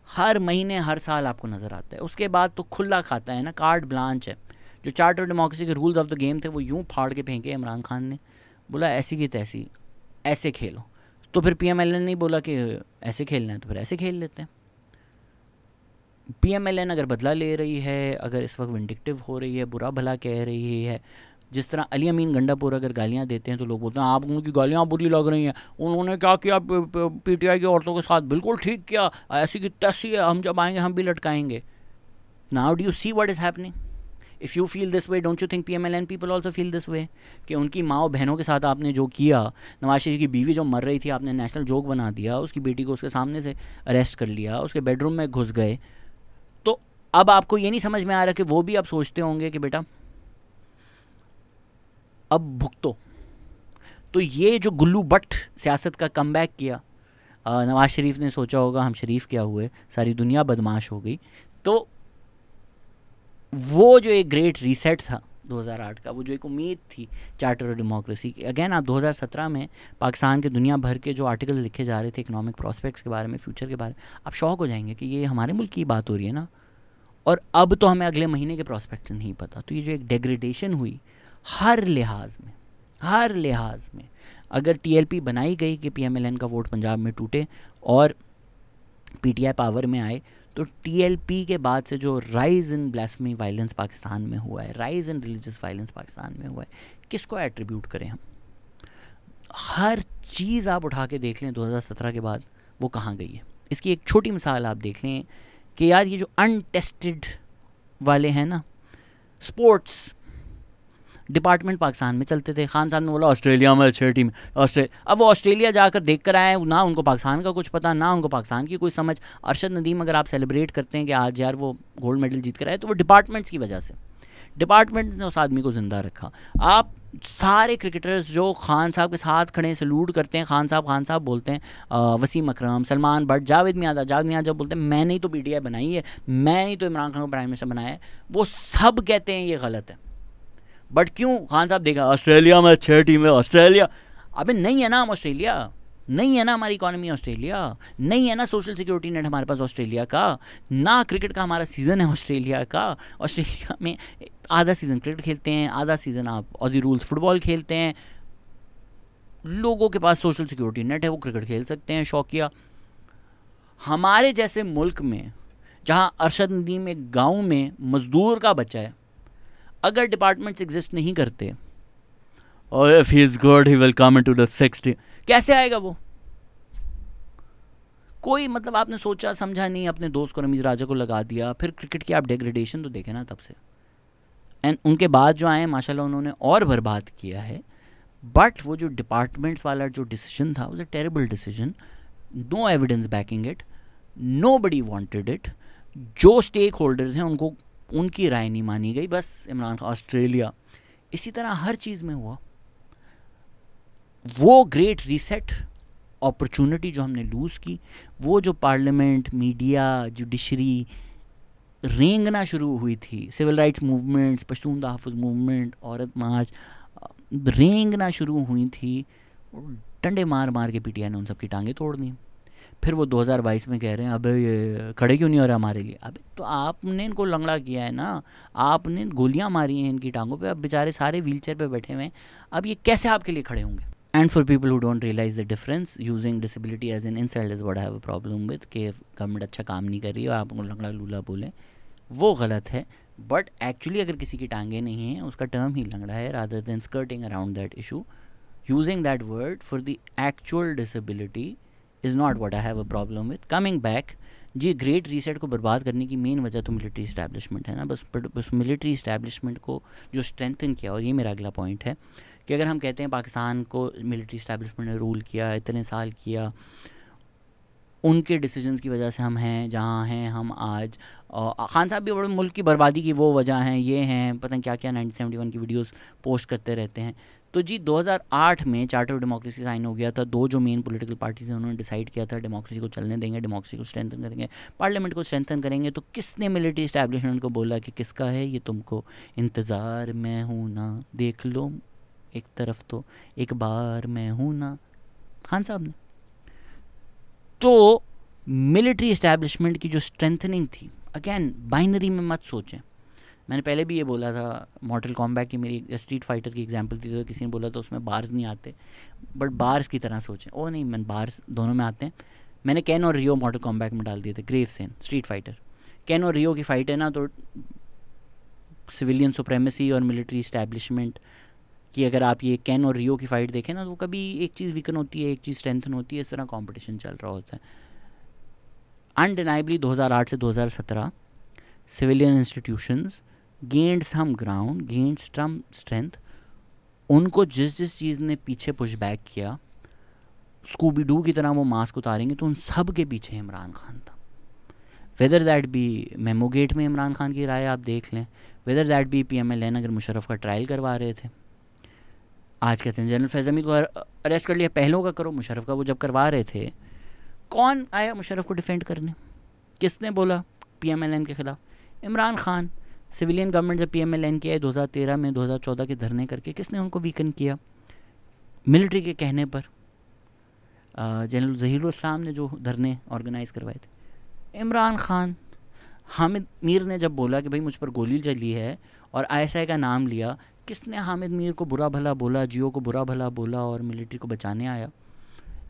हर महीने हर साल आपको नज़र आता है। उसके बाद तो खुला खाता है ना, कार्ड ब्लांच है। जो चार्टर डेमोक्रेसी के रूल्स ऑफ द गेम थे वो यूं फाड़ के फेंके इमरान खान ने, बोला ऐसी की तैसी ऐसे खेलो। तो फिर पीएमएलएन ने बोला कि ऐसे खेलना है तो फिर ऐसे खेल लेते हैं। पीएमएलएन अगर बदला ले रही है, अगर इस वक्त विंडिक्टिव हो रही है, बुरा भला कह रही है, जिस तरह अली अमीन गंडापुर अगर गालियाँ देते हैं तो लोग बोलते हैं आप उनकी गालियाँ बुरी लग रही हैं, उन्होंने क्या किया पीटीआई की औरतों के साथ, बिल्कुल ठीक किया, ऐसी की तैसी है, हम जब आएंगे हम भी लटकाएंगे। Now do you see what is happening? If you feel this way, don't you think PMLN people also feel this way कि उनकी माँ और बहनों के साथ आपने जो किया, नवाज शरीफ की बीवी जो मर रही थी आपने नेशनल जोक बना दिया, उसकी बेटी को उसके सामने से अरेस्ट कर लिया, उसके बेडरूम में घुस गए। तो अब आपको ये नहीं समझ में आ रहा कि वो भी अब सोचते होंगे कि बेटा अब भुगतो। तो ये जो गुल्लू बट सियासत का कमबैक किया, नवाज शरीफ ने सोचा होगा हम शरीफ क्या हुए, सारी दुनिया बदमाश हो गई। तो वो जो एक ग्रेट रीसेट था 2008 का, वो जो एक उम्मीद थी चार्टर ऑफ डेमोक्रेसी की, अगेन आप 2017 में पाकिस्तान के दुनिया भर के जो आर्टिकल लिखे जा रहे थे इकोनॉमिक प्रॉस्पेक्ट्स के बारे में, फ्यूचर के बारे में, आप शॉक हो जाएंगे कि ये हमारे मुल्क की बात हो रही है ना। और अब तो हमें अगले महीने के प्रॉस्पेक्ट नहीं पता। तो ये जो एक डेग्रेडेशन हुई हर लिहाज में, अगर टीएलपी बनाई गई कि पीएमएलएन का वोट पंजाब में टूटे और पीटीआई पावर में आए, तो टीएलपी के बाद से जो rise in blasphemy violence Pakistan में हुआ है, rise in religious violence Pakistan में हुआ है, किसको एट्रीब्यूट करें हम? हर चीज़ आप उठा के देख लें 2017 के बाद वो कहाँ गई है। इसकी एक छोटी मिसाल आप देख लें कि यार ये जो अनटेस्टेड वाले हैं ना, स्पोर्ट्स डिपार्टमेंट पाकिस्तान में चलते थे। खान साहब ने बोला ऑस्ट्रेलिया में अच्छी टीम, अब वो ऑस्ट्रेलिया जाकर देख कर आए, ना उनको पाकिस्तान का कुछ पता, ना उनको पाकिस्तान की कोई समझ। अरशद नदीम अगर आप सेलिब्रेट करते हैं कि आज यार वो गोल्ड मेडल जीत कर आए, तो वो डिपार्टमेंट्स की वजह से, डिपार्टमेंट ने उस आदमी को ज़िंदा रखा। आप सारे क्रिकेटर्स जो खान साहब के साथ खड़े सलूट करते हैं, खान साहब बोलते हैं, वसीम अकरम, सलमान भट्ट, जावेद मियाँ जब बोलते हैं मैंने ही तो पीटीआई बनाई है, मैं ही तो इमरान खान को प्राइम मिनिस्टर बनाया है, वो सब कहते हैं ये गलत है। बट क्यों? खान साहब देखा ऑस्ट्रेलिया में 6 टीमें, ऑस्ट्रेलिया, अबे नहीं है ना हम ऑस्ट्रेलिया, नहीं है ना हमारी इकॉनमी ऑस्ट्रेलिया, नहीं है ना सोशल सिक्योरिटी नेट हमारे पास ऑस्ट्रेलिया का, ना क्रिकेट का हमारा सीज़न है ऑस्ट्रेलिया का। ऑस्ट्रेलिया में आधा सीज़न क्रिकेट खेलते हैं, आधा सीज़न आप ऑजी रूल्स फुटबॉल खेलते हैं। लोगों के पास सोशल सिक्योरिटी नेट है, वो क्रिकेट खेल सकते हैं शौकिया। हमारे जैसे मुल्क में जहाँ अरशद नदीम एक गाँव में मजदूर का बच्चा है, अगर डिपार्टमेंट्स एग्जिस्ट नहीं करते, और if he is good he will come into the 60, कैसे आएगा वो? कोई मतलब आपने सोचा समझा नहीं, अपने दोस्त को रमीज राजा को लगा दिया। फिर क्रिकेट की आप डेग्रेडेशन तो देखें ना तब से, एंड उनके बाद जो आए माशाल्लाह उन्होंने और बर्बाद किया है। बट वो जो डिपार्टमेंट्स वाला जो डिसीजन था, was a terrible decision, no evidence backing it, nobody wanted it. जो स्टेक होल्डर्स हैं उनको उनकी राय नहीं मानी गई, बस इमरान खान ऑस्ट्रेलिया। इसी तरह हर चीज़ में हुआ। वो ग्रेट रीसेट अपॉर्चुनिटी जो हमने लूज़ की, वो जो पार्लियामेंट, मीडिया, जुडिशरी रेंगना शुरू हुई थी, civil rights movements, Pashtun Tahaffuz movement, Aurat march रेंगना शुरू हुई थी, डंडे मार मार के पीटीआई ने उन सब की टांगें तोड़ दी। फिर वो 2022 में कह रहे हैं अबे ये खड़े क्यों नहीं हो रहा हमारे लिए। अबे तो आपने इनको लंगड़ा किया है ना, आपने गोलियां मारी हैं इनकी टांगों पे, अब बेचारे सारे व्हीलचेयर पे बैठे हुए हैं, अब ये कैसे आपके लिए खड़े होंगे। And for people who don't realise the difference, using disability as an insult is what I have a problem with, कि गवर्नमेंट अच्छा काम नहीं कर रही है और आप उनको लंगड़ा लूला बोलें, वो गलत है। बट एक्चुअली अगर किसी की टांगें नहीं हैं, उसका टर्म ही लंगड़ा है, rather than skirting around that issue, using that word for the actual disability is not what I have a problem with. Coming back, जी ग्रेट रीसेट को बर्बाद करने की मेन वजह तो मिलिट्री इस्टेब्लिशमेंट है ना, बस मिलिट्री इस्टेब्लिशमेंट को जो स्ट्रेंथन किया, और ये मेरा अगला पॉइंट है कि अगर हम कहते हैं पाकिस्तान को मिलिट्री इस्टेब्लिशमेंट ने रूल किया, इतने साल किया, उनके डिसीजंस की वजह से हम हैं जहाँ हैं हम आज। खान साहब भी बड़े मुल्क की बर्बादी की वो वजह हैं, ये हैं, पता नहीं क्या क्या 1971 की वीडियोस पोस्ट करते रहते हैं। तो जी 2008 में चार्टर ऑफ डेमोक्रेसी साइन हो गया था, दो जो मेन पॉलिटिकल पार्टीज हैं उन्होंने डिसाइड किया था डेमोक्रेसी को चलने देंगे, डेमोक्रेसी को स्ट्रेंथन करेंगे, पार्लियामेंट को स्ट्रेंथन करेंगे। तो किसने मिलिट्री इस्टेब्लिशमेंट को बोला कि किसका है ये तुमको इंतज़ार मैं हूँ ना, देख लो एक तरफ तो एक बार मैं हूँ ना, खान साहब ने। तो मिलिट्री इस्टेब्लिशमेंट की जो स्ट्रेंथनिंग थी, अगेन बाइनरी में मत सोचें, मैंने पहले भी ये बोला था, मॉर्टल कॉम्बैट की मेरी स्ट्रीट फाइटर की एग्जांपल थी, तो किसी ने बोला था उसमें बार्स नहीं आते, बट बार्स की तरह सोचें। ओ नहीं, मैंने बार्स दोनों में आते हैं। मैंने कैन और रियो मॉर्टल कॉम्बैट में डाल दिए थे, ग्रेवसेन स्ट्रीट फाइटर। कैन और रियो की फ़ाइट है ना, तो सिविलियन सुप्रेमेसी और मिलिट्री इस्टेब्लिशमेंट कि अगर आप ये कैन और रियो की फ़ाइट देखें ना, तो कभी एक चीज़ वीकन होती है, एक चीज़ स्ट्रेंथन होती है, इस तरह कॉम्पिटिशन चल रहा होता है। अनडिनाइबली 2008 से 2017 सिविलियन इंस्टीट्यूशंस गेंड सम ग्राउंड, गेंड सम स्ट्रेंथ। उनको जिस जिस चीज़ ने पीछे पुश बैक किया, स्कूबी डू की तरह वो मास्क उतारेंगे, तो उन सब के पीछे इमरान खान था। वेदर दैट बी मेमोगेट में इमरान खान की राय आप देख लें, वेदर दैट बी PMLN अगर मुशर्रफ का ट्रायल करवा रहे थे, आज कहते हैं जनरल फैज़ हमीद को अरेस्ट कर लिया, पहलों का करो, मुशर्रफ का वो जब करवा रहे थे, कौन आया मुशर्रफ को डिफेंड करने, किसने बोला PMLN के ख़िलाफ़? इमरान खान। सिविलियन गवर्नमेंट जब PMLN की आई 2013 में, 2014 के धरने करके, किसने उनको वीकन किया? मिलिट्री के कहने पर जनरल ज़हीरुल इस्लाम ने जो धरने ऑर्गेनाइज़ करवाए थे, इमरान खान। हामिद मीर ने जब बोला कि भाई मुझ पर गोली चली है और ISI का नाम लिया, किसने हामिद मीर को बुरा भला बोला, जियो को बुरा भला बोला और मिलिट्री को बचाने आया?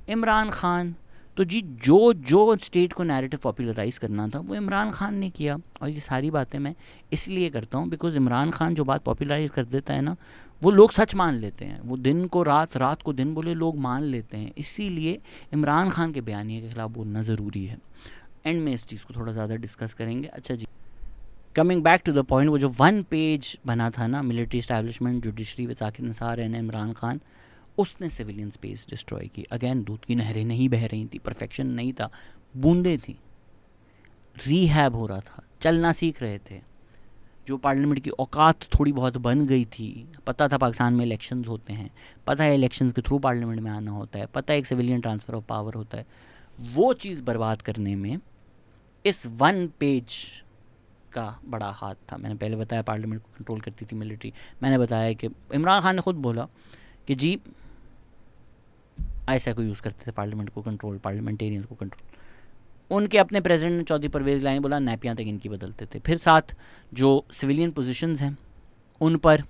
इमरान खान। तो जी जो जो स्टेट को नैरेटिव पॉपुलराइज़ करना था वो इमरान खान ने किया। और ये सारी बातें मैं इसलिए करता हूँ बिकॉज इमरान खान जो बात पॉपुलराइज़ कर देता है ना, वो लोग सच मान लेते हैं, वो दिन को रात, रात को दिन बोले लोग मान लेते हैं। इसीलिए इमरान खान के बयानिए के ख़िलाफ़ बोलना ज़रूरी है। एंड में इस चीज़ को थोड़ा ज़्यादा डिस्कस करेंगे। अच्छा जी, coming back to the point, वो जो 1 पेज बना था ना, military establishment judiciary with Zakir Nisar and Imran Khan, उसने सिविलियन स्पेस डिस्ट्रॉय की। अगेन दूध की नहरें नहीं बह रही थी, परफेक्शन नहीं था, बूंदें थी, रीहैब हो रहा था, चलना सीख रहे थे, जो पार्लियामेंट की औकात थोड़ी बहुत बन गई थी। पता था पाकिस्तान में इलेक्शंस होते हैं, पता है इलेक्शंस के थ्रू पार्लियामेंट में आना होता है, पता है एक सिविलियन ट्रांसफ़र ऑफ पावर होता है। वो चीज़ बर्बाद करने में इस 1 पेज का बड़ा हाथ था। मैंने पहले बताया पार्लियामेंट को कंट्रोल करती थी मिलिट्री। मैंने बताया कि इमरान खान ने खुद बोला कि जी ISI को यूज़ करते थे पार्लियामेंट को कंट्रोल, पार्लियामेंटेरियंस को कंट्रोल। उनके अपने प्रेसिडेंट ने चौधरी परवेज़ लाइन बोला, नैपियाँ तक इनकी बदलते थे। फिर साथ जो सिविलियन पोजीशंस हैं उन पर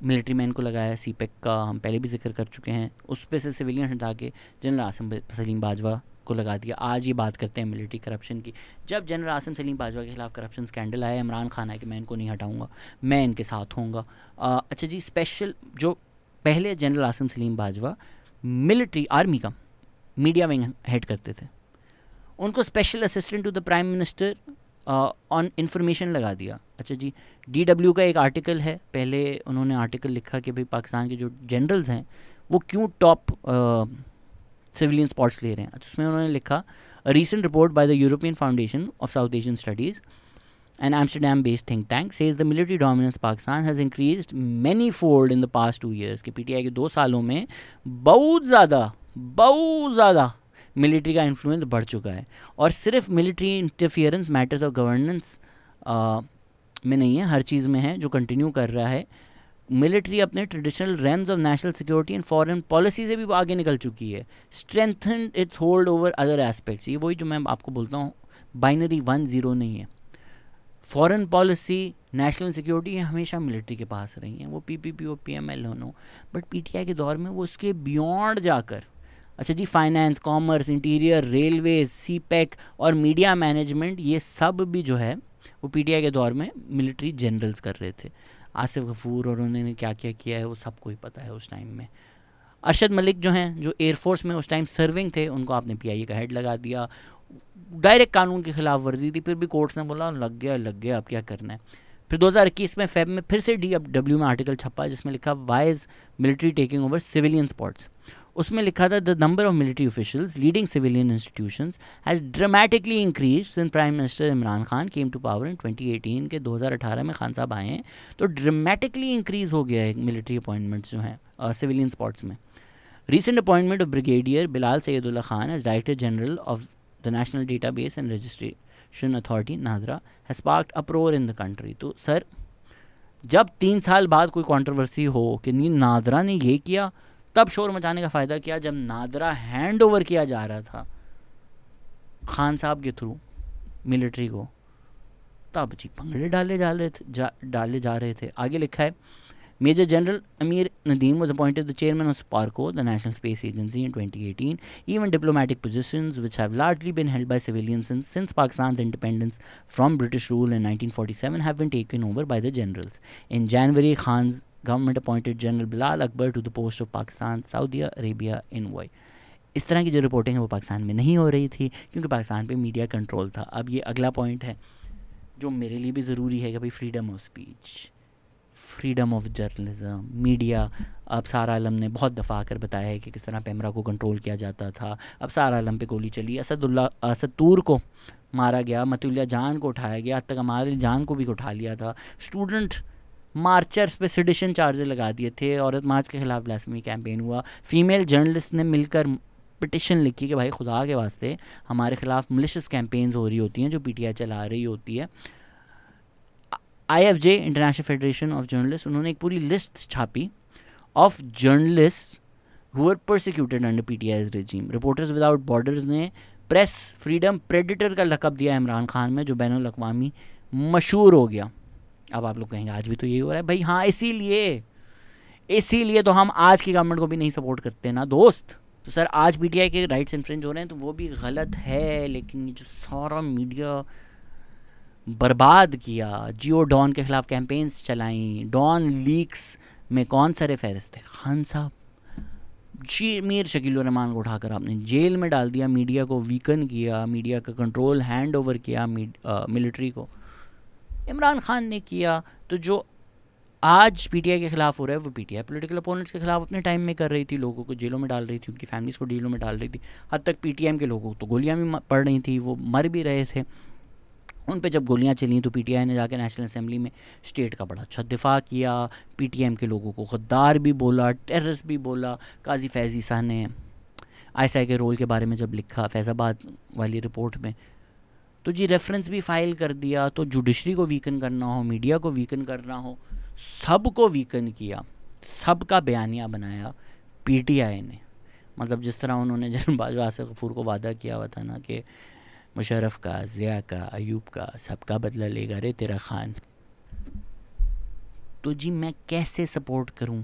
मिलिट्री मैन को लगाया, CPEC का हम पहले भी जिक्र कर चुके हैं, उस पर से सिविलियन हटा के जनरल आसिम सलीम बाजवा को लगा दिया। आज ये बात करते हैं मिलिट्री करप्शन की। जब जनरल आसिम सलीम बाजवा के खिलाफ करप्शन स्कैंडल आया, इमरान खान आया कि मैं इनको नहीं हटाऊंगा, मैं इनके साथ होऊंगा। अच्छा जी, स्पेशल जो पहले general Asim Saleem Bajwa military army का मीडिया विंग हेड करते थे, उनको special assistant to the prime minister on information लगा दिया। अच्छा जी, DW का एक आर्टिकल है, पहले उन्होंने आर्टिकल लिखा कि भाई पाकिस्तान के जो जनरल्स हैं वो क्यों टॉप सिविलियन स्पॉट्स ले रहे हैं। उसमें उन्होंने लिखा, a recent report by the European foundation of south Asian studies an Amsterdam-based think tank says the military dominance of Pakistan has increased many-fold in the past 2 years. कि PTI के 2 सालों में बहुत ज़्यादा मिलिट्री का इन्फ्लुएंस बढ़ चुका है। और सिर्फ military interference matters of governance में नहीं है, हर चीज़ में है, जो कंटिन्यू कर रहा है। मिलिट्री अपने traditional Rhames of national security and foreign policy से भी आगे निकल चुकी है, strengthen it's hold over other aspects. ये वही जो मैं आपको बोलता हूँ, बाइनरी 1-0 नहीं है। फॉरेन पॉलिसी, नेशनल सिक्योरिटी ये हमेशा मिलिट्री के पास रही हैं, वो पीपीपी हो, पीएमएल हो, बट पीटीआई के दौर में वो उसके बियॉन्ड जाकर, अच्छा जी, finance, commerce, interior, railways, CPEC और मीडिया मैनेजमेंट, ये सब भी जो है वो पीटीआई के दौर में मिलिट्री जनरल्स कर रहे थे। आसिफ गफूर और उन्होंने क्या क्या किया है वो सबको ही पता है उस टाइम में। अरशद मलिक जो हैं, जो एयरफोर्स में उस टाइम सर्विंग थे, उनको आपने पीआईए का हेड लगा दिया। डायरेक्ट कानून की खिलाफ वर्जी थी, फिर भी कोर्ट्स ने बोला लग गया, अब क्या करना है। फिर 2021 में फेब में फिर से DFW में आर्टिकल छपा जिसमें लिखा why is military taking over civilian spots. उसमें लिखा था the number of military officials leading civilian institutions has dramatically increase since prime minister Imran Khan came to power in 2018 के 2018 में खान साहब आए हैं, तो ड्रामेटिकली इंक्रीज हो गया है मिलिट्री अपॉइंटमेंट्स जो हैं सिविलियन स्पॉट्स में। Recent appointment of Brigadier Bilal Sayyidullah Khan as Director General of the National Database and Registration Authority NADRA has sparked uproar in the country। तो सर, जब 3 साल बाद कोई कंट्रोवर्सी हो कि नहीं नादरा ने ये किया, तब शोर मचाने का फ़ायदा क्या? जब नादरा हैंड ओवर किया जा रहा था खान साहब के थ्रू मिलिट्री को, तब जी पंगड़े डाले जा रहे थे। आगे लिखा है Major General Amir Nadeem was appointed the chairman of SPARCO, the National Space Agency, in 2018. Even diplomatic positions, which have largely been held by civilians since Pakistan's independence from British rule in 1947, have been taken over by the generals. In January, Khan's government appointed General Bilal Akbar to the post of Pakistan Saudi Arabia envoy. इस तरह की जो रिपोर्टिंग है वो पाकिस्तान में नहीं हो रही थी क्योंकि पाकिस्तान पे मीडिया कंट्रोल था। अब ये अगला पॉइंट है जो मेरे लिए भी ज़रूरी है कि भाई freedom of speech, freedom of journalism, media. अब सारा आलम ने बहुत दफ़ा आकर बताया है कि किस तरह पैमरा को कंट्रोल किया जाता था। अब सारा आलम पे गोली चली, असद तूर को मारा गया, मतुल्ला जान को उठाया गया, तक हमारे जान को भी उठा लिया था। स्टूडेंट मार्चर्स पे सेडिशन चार्जेस लगा दिए थे, औरत मार्च के खिलाफ ब्लास्फेमी कैंपेन हुआ। फीमेल जर्नलिस्ट ने मिलकर पिटिशन लिखी कि भाई खुदा के वास्ते हमारे खिलाफ मिलिशियस कैंपेन्स हो रही होती हैं जो पीटीआई चला रही होती है। IFJ international federation of journalist, उन्होंने एक पूरी लिस्ट छापी of journalist who are persecuted under PTI's regime. Reporters without borders ने प्रेस फ्रीडम प्रेडिटर का लक़ब दिया इमरान खान में, जो बैनुल अक़वामी मशहूर हो गया। अब आप लोग कहेंगे आज भी तो यही हो रहा है भाई। हाँ, इसीलिए तो हम आज की गवर्नमेंट को भी नहीं सपोर्ट करते ना दोस्त। तो सर आज पीटीआई के राइट्स इन्फ्रिंज हो रहे हैं तो वो भी गलत है, लेकिन ये जो सारा मीडिया बर्बाद किया, जियो डॉन के ख़िलाफ़ कैंपेन्स चलाई, डॉन लीक्स में कौन सारे फहरिस्त थे? खान साहब, जी मीर शकील रहमान को उठाकर आपने जेल में डाल दिया, मीडिया को वीकन किया, मीडिया का कंट्रोल हैंड ओवर किया मिलिट्री को, इमरान खान ने किया। तो जो आज पीटीआई के ख़िलाफ़ हो रहा है वो पीटीआई पॉलिटिकल अपोनेंट्स के ख़िलाफ़ अपने टाइम में कर रही थी, लोगों को जेलों में डाल रही थी, उनकी फैमिलीज़ को जेलों में डाल रही थी। हद तक पीटीएम के लोगों को तो गोलियाँ भी पड़ रही थी, वो मर भी रहे थे। उन पे जब गोलियां चली तो पीटीआई ने जाकर नेशनल असेंबली में स्टेट का बड़ा अच्छा दिफा किया, पीटीएम के लोगों को गद्दार भी बोला, टेररिस्ट भी बोला। काजी फैज़ ईसा ने आईएसआई के रोल के बारे में जब लिखा फैज़ाबाद वाली रिपोर्ट में, तो जी रेफरेंस भी फाइल कर दिया। तो जुडिशरी को वीकन करना हो, मीडिया को वीकन करना हो, सबको वीकन किया, सबका बयानिया बनाया पीटीआई ने। मतलब जिस तरह उन्होंने जनरल बाजवा आसिफ गफूर को वादा किया हुआ था ना कि मुशर्रफ का, ज़िया का, अयूब का, सबका बदला लेगा रे तेरा खान। तो जी मैं कैसे सपोर्ट करूं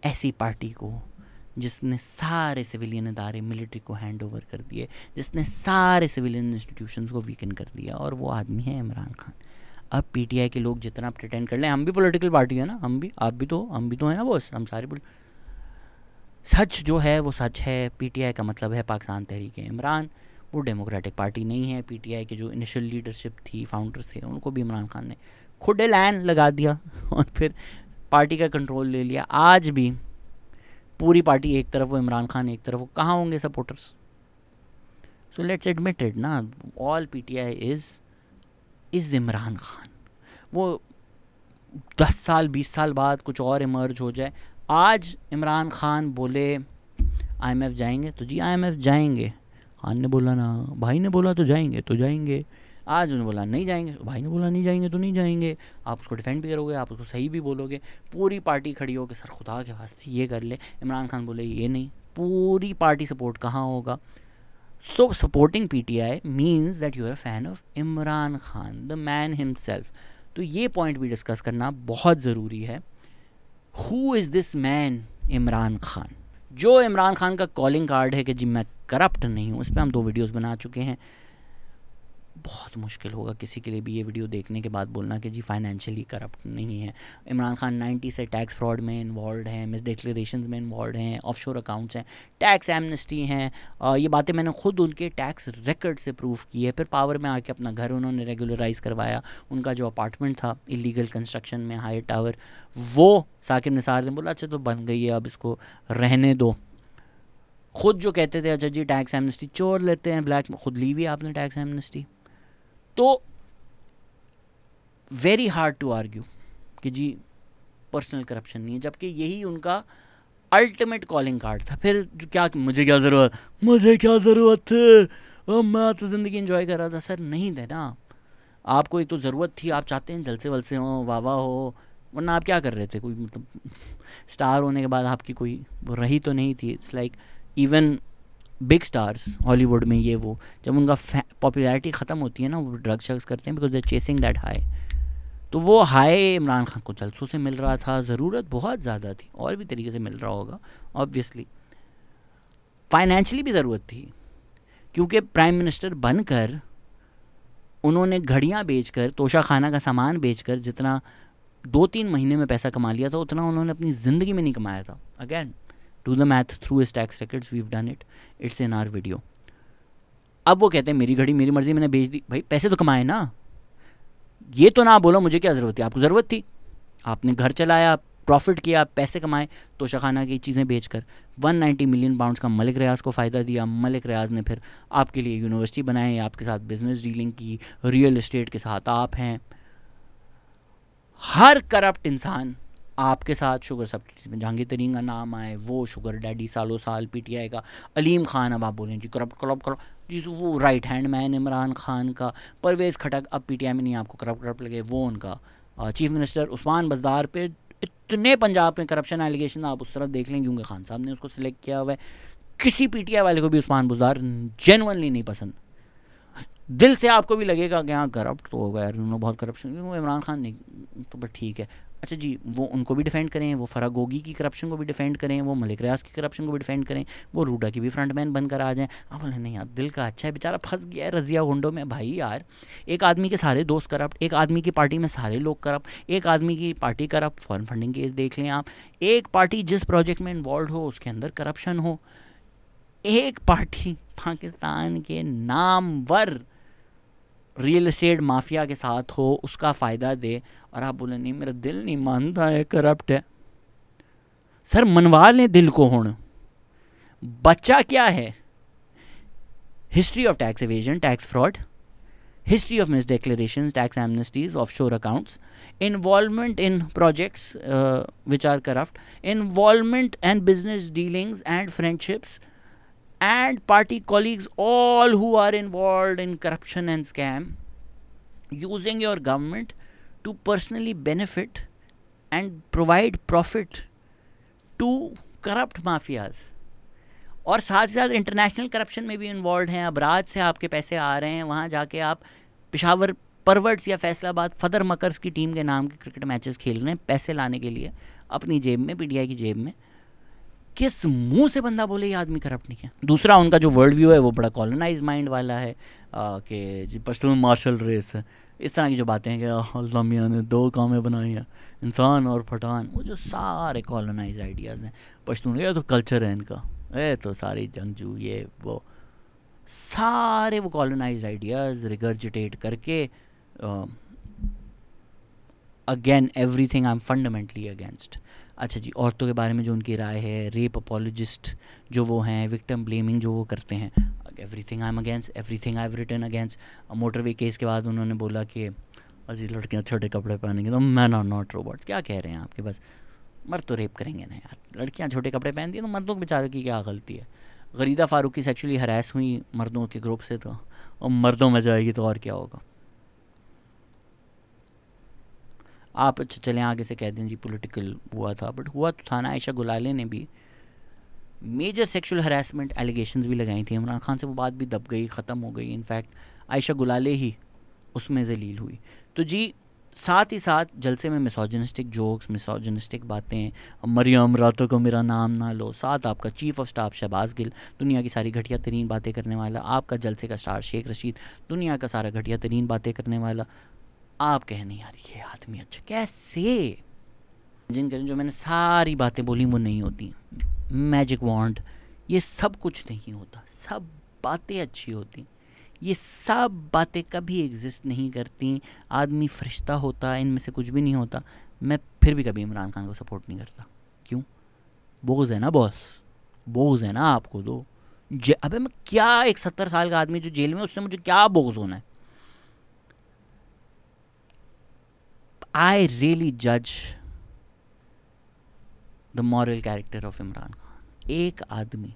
ऐसी पार्टी को जिसने सारे सिविलियन इदारे मिलिट्री को हैंड ओवर कर दिए, जिसने सारे सिविलियन इंस्टीट्यूशंस को वीकन कर दिया, और वो आदमी है इमरान खान। अब पीटीआई के लोग जितना प्रिटेंड कर लें, हम भी पॉलिटिकल पार्टी है ना, हम भी, आप भी तो, हम भी तो है ना बॉस, हम सारे सच जो है वो सच है। पीटीआई का मतलब है पाकिस्तान तहरीक इमरान, वो डेमोक्रेटिक पार्टी नहीं है। पीटीआई के जो इनिशियल लीडरशिप थी, फाउंडर्स थे, उनको भी इमरान खान ने खुद लैन लगा दिया और फिर पार्टी का कंट्रोल ले लिया। आज भी पूरी पार्टी एक तरफ, वो इमरान खान एक तरफ, वो कहाँ होंगे supporters? So let's admit it ना, all PTI is Imran Khan. वो 10 साल 20 साल बाद कुछ और इमर्ज हो जाए। आज इमरान खान बोले IMF जाएंगे, तो जी IMF जाएंगे। खान ने बोला ना, भाई ने बोला तो जाएंगे, तो जाएंगे। आज उन्होंने बोला नहीं जाएंगे, भाई ने बोला नहीं जाएंगे तो नहीं जाएंगे, आप उसको डिफेंड भी करोगे, आप उसको सही भी बोलोगे, पूरी पार्टी खड़ी हो कि सर खुदा के वास्ते ये कर ले, इमरान खान बोले ये नहीं, पूरी पार्टी सपोर्ट कहाँ होगा। So supporting PTI means that you are a fan of Imran Khan, the man himself. तो ये पॉइंट भी डिस्कस करना बहुत ज़रूरी है। Who is this man Imran Khan? जो इमरान खान का कॉलिंग कार्ड है कि जी मैं करप्ट नहीं हूँ, इस पर हम 2 वीडियोस बना चुके हैं। बहुत मुश्किल होगा किसी के लिए भी ये वीडियो देखने के बाद बोलना कि जी फाइनेंशियली करप्ट नहीं है। इमरान खान 90 से टैक्स फ्रॉड में इन्वॉल्व हैं, मिस डिक्लेरेशंस में इन्वॉल्व हैं, ऑफशोर अकाउंट्स हैं, टैक्स एमनेस्टी हैं। ये बातें मैंने खुद उनके टैक्स रिकॉर्ड से प्रूव की है। फिर पावर में आके अपना घर उन्होंने रेगुलराइज करवाया, उनका जो अपार्टमेंट था इलीगल कंस्ट्रक्शन में हाई टावर, वो साकिब निसार ने बोला अच्छा तो बन गई है अब इसको रहने दो। खुद जो कहते थे अच्छा जी टैक्स एमनेस्टी चोर लेते हैं ब्लैक में, खुद ली हुई आपने टैक्स एमनेस्टी। तो वेरी हार्ड टू आर्ग्यू कि जी पर्सनल करप्शन नहीं है, जबकि यही उनका अल्टीमेट कॉलिंग कार्ड था। फिर क्या मुझे क्या ज़रूरत थी, मैं तो ज़िंदगी एंजॉय कर रहा था। सर नहीं थे ना, आपको एक तो ज़रूरत थी, आप चाहते हैं जलसे वलसे हो, वाह हो, वरना आप क्या कर रहे थे? कोई मतलब स्टार होने के बाद आपकी कोई वो रही तो नहीं थी। It's like even big stars Hollywood में ये वो जब उनका पॉपुलैरिटी ख़त्म होती है ना, वो ड्रग शग्स करते हैं because they chasing that high. तो वो हाई इमरान खान को जलसों से मिल रहा था, ज़रूरत बहुत ज़्यादा थी, और भी तरीके से मिल रहा होगा ऑब्वियसली, फाइनेंशियली भी ज़रूरत थी, क्योंकि प्राइम मिनिस्टर बनकर उन्होंने घड़ियाँ बेचकर, तोशा खाना का सामान बेचकर जितना 2-3 महीने में पैसा कमा लिया था, उतना उन्होंने अपनी ज़िंदगी में नहीं कमाया था। Again do the math through his tax records, we've done it, it's in our video। अब वो कहते हैं मेरी घड़ी मेरी मर्जी, मैंने बेच दी। भाई पैसे तो कमाए ना, ये तो ना बोलो मुझे क्या ज़रूरत थी, आपको ज़रूरत थी, आपने घर चलाया, प्रॉफिट किया, पैसे कमाए तोशाखाना की चीज़ें बेचकर। 190 मिलियन पाउंड्स का मलिक रियाज को फ़ायदा दिया। मलिक रियाज ने फिर आपके लिए यूनिवर्सिटी बनाई, आपके साथ बिजनेस डीलिंग की, रियल एस्टेट के साथ आप हैं। हर करप्ट इंसान आपके साथ शुगर सब्सिडी में, जहांगीर तरीन का नाम आए, वो शुगर डैडी सालों साल पीटीआई का, अलीम खान अब आप बोलें जी करप्ट जी, वो right hand man Imran Khan का, परवेज़ खटक अब पीटीआई में नहीं, आपको करप्ट लगे, वो उनका चीफ मिनिस्टर उस्मान बज़दार पे इतने पंजाब में करप्शन एलिगेशन आप उस तरफ देख लेंगे, क्योंकि खान साहब ने उसको सिलेक्ट किया हुआ है। किसी पीटीआई वाले को भी उस्मान बज़दार जेन्युइनली नहीं पसंद, दिल से आपको भी लगेगा कि हाँ करप्ट तो होगा यार, उन्होंने बहुत करप्शन, वो इमरान खान नहीं तो बट ठीक है। अच्छा जी, वो उनको भी डिफेंड करें, वो फरागोगी की करप्शन को भी डिफेंड करें, वो मलिक रियाज की करप्शन को भी डिफेंड करें, वो रूडा की भी फ्रंटमैन बनकर आ जाएं। आप बोले नहीं यार दिल का अच्छा है, बेचारा फंस गया है रज़िया गुंडों में। भाई यार एक आदमी के सारे दोस्त करप्ट, एक आदमी की पार्टी में सारे लोग करप्ट, एक आदमी की party corrupt, foreign funding case देख लें आप, एक पार्टी जिस प्रोजेक्ट में इन्वॉल्व हो उसके अंदर करप्शन हो, एक पार्टी पाकिस्तान के नामवर रियल एस्टेट माफिया के साथ हो, उसका फ़ायदा दे, और आप बोले नहीं मेरा दिल नहीं मानता है करप्ट है। सर मनवा लें दिल को, हुण बच्चा क्या है? History of tax evasion, tax fraud, history of mis declarations, tax amnesties, offshore accounts, involvement in projects which are corrupt, involvement and business dealings and friendships and party colleagues, all who are involved in corruption and scam, using your government to personally benefit and provide profit to corrupt mafias, और साथ ही साथ इंटरनेशनल करप्शन में भी इन्वॉल्व हैं। अबराज से आपके पैसे आ रहे हैं, वहाँ जाके आप पेशावर परवर्ड्स या फैसलाबाद फदर मकर्स की टीम के नाम के क्रिकेट मैचेस खेल रहे हैं पैसे लाने के लिए अपनी जेब में, पीटीआई की जेब में। किस मुंह से बंदा बोले ये आदमी करप्ट नहीं है? दूसरा उनका जो वर्ल्ड व्यू है वो बड़ा कॉलोनाइज माइंड वाला है कि जी पर्सनल मार्शल रेस है, इस तरह की जो बातें हैं कि अल्लाह मियां ने 2 कामें बनाई हैं, इंसान और पठान, वो जो सारे कॉलोनाइज आइडियाज़ हैं। पश्तून ये तो कल्चर है इनका, ये तो सारी जंगजू ये वो सारे वो कॉलोनाइज आइडियाज़ रिगर्जिटेट करके again everything I M fundamentally against. अच्छा जी, औरतों के बारे में जो उनकी राय है, रेप अपोलॉजिस्ट जो वो हैं, विक्टिम ब्लेमिंग जो वो करते हैं, everything I am against, everything I have written against. Motorway case के बाद उन्होंने बोला कि अजी लड़कियां छोटे कपड़े पहनेंगे तो मैन आर नॉट रोबोट्स। क्या कह रहे हैं आपके? बस मर्द तो रेप करेंगे ना यार, लड़कियां छोटे कपड़े पहनती हैं तो मर्दों के बेचारे की क्या गलती है? गरीदा फारूकी सेक्सुअली हरास हुई मर्दों के ग्रुप से, तो और मर्दों में जाएगी तो और क्या होगा? आप अच्छा चलें आगे से कह दें जी पॉलिटिकल हुआ था, बट हुआ तो था ना। आयशा गुलाले ने भी मेजर सेक्सुअल हरासमेंट एलिगेशंस भी लगाई थी इमरान खान से, वो बात भी दब गई, ख़त्म हो गई। इनफैक्ट आयशा गुलाले ही उसमें जलील हुई। तो जी साथ ही साथ जलसे में मिसोजिनिस्टिक जोक्स, मिसोजिनिस्टिक बातें, मरियम रातों को मेरा नाम ना लो, साथ आपका chief of staff Shahbaz Gill, दुनिया की सारी घटिया तरीन बातें करने वाला, आपका जलसे का स्टार शेख रशीद, दुनिया का सारा घटिया तरीन बातें करने वाला। आप कहें नहीं यार ये आदमी अच्छा, कैसे जिन करें जो मैंने सारी बातें बोली वो नहीं होती, मैजिक वॉन्ड ये सब कुछ नहीं होता, सब बातें अच्छी होती, ये सब बातें कभी एग्जिस्ट नहीं करती। आदमी फरिश्ता होता, इनमें से कुछ भी नहीं होता। मैं फिर भी कभी इमरान खान को सपोर्ट नहीं करता। क्यों? बोझ है ना बॉस, बोझ है ना आपको दो। अबे मैं क्या, एक 70 साल का आदमी जो जेल में, उससे मुझे क्या बोझ होना है? आई रियली जज the moral character of Imran Khan. एक आदमी,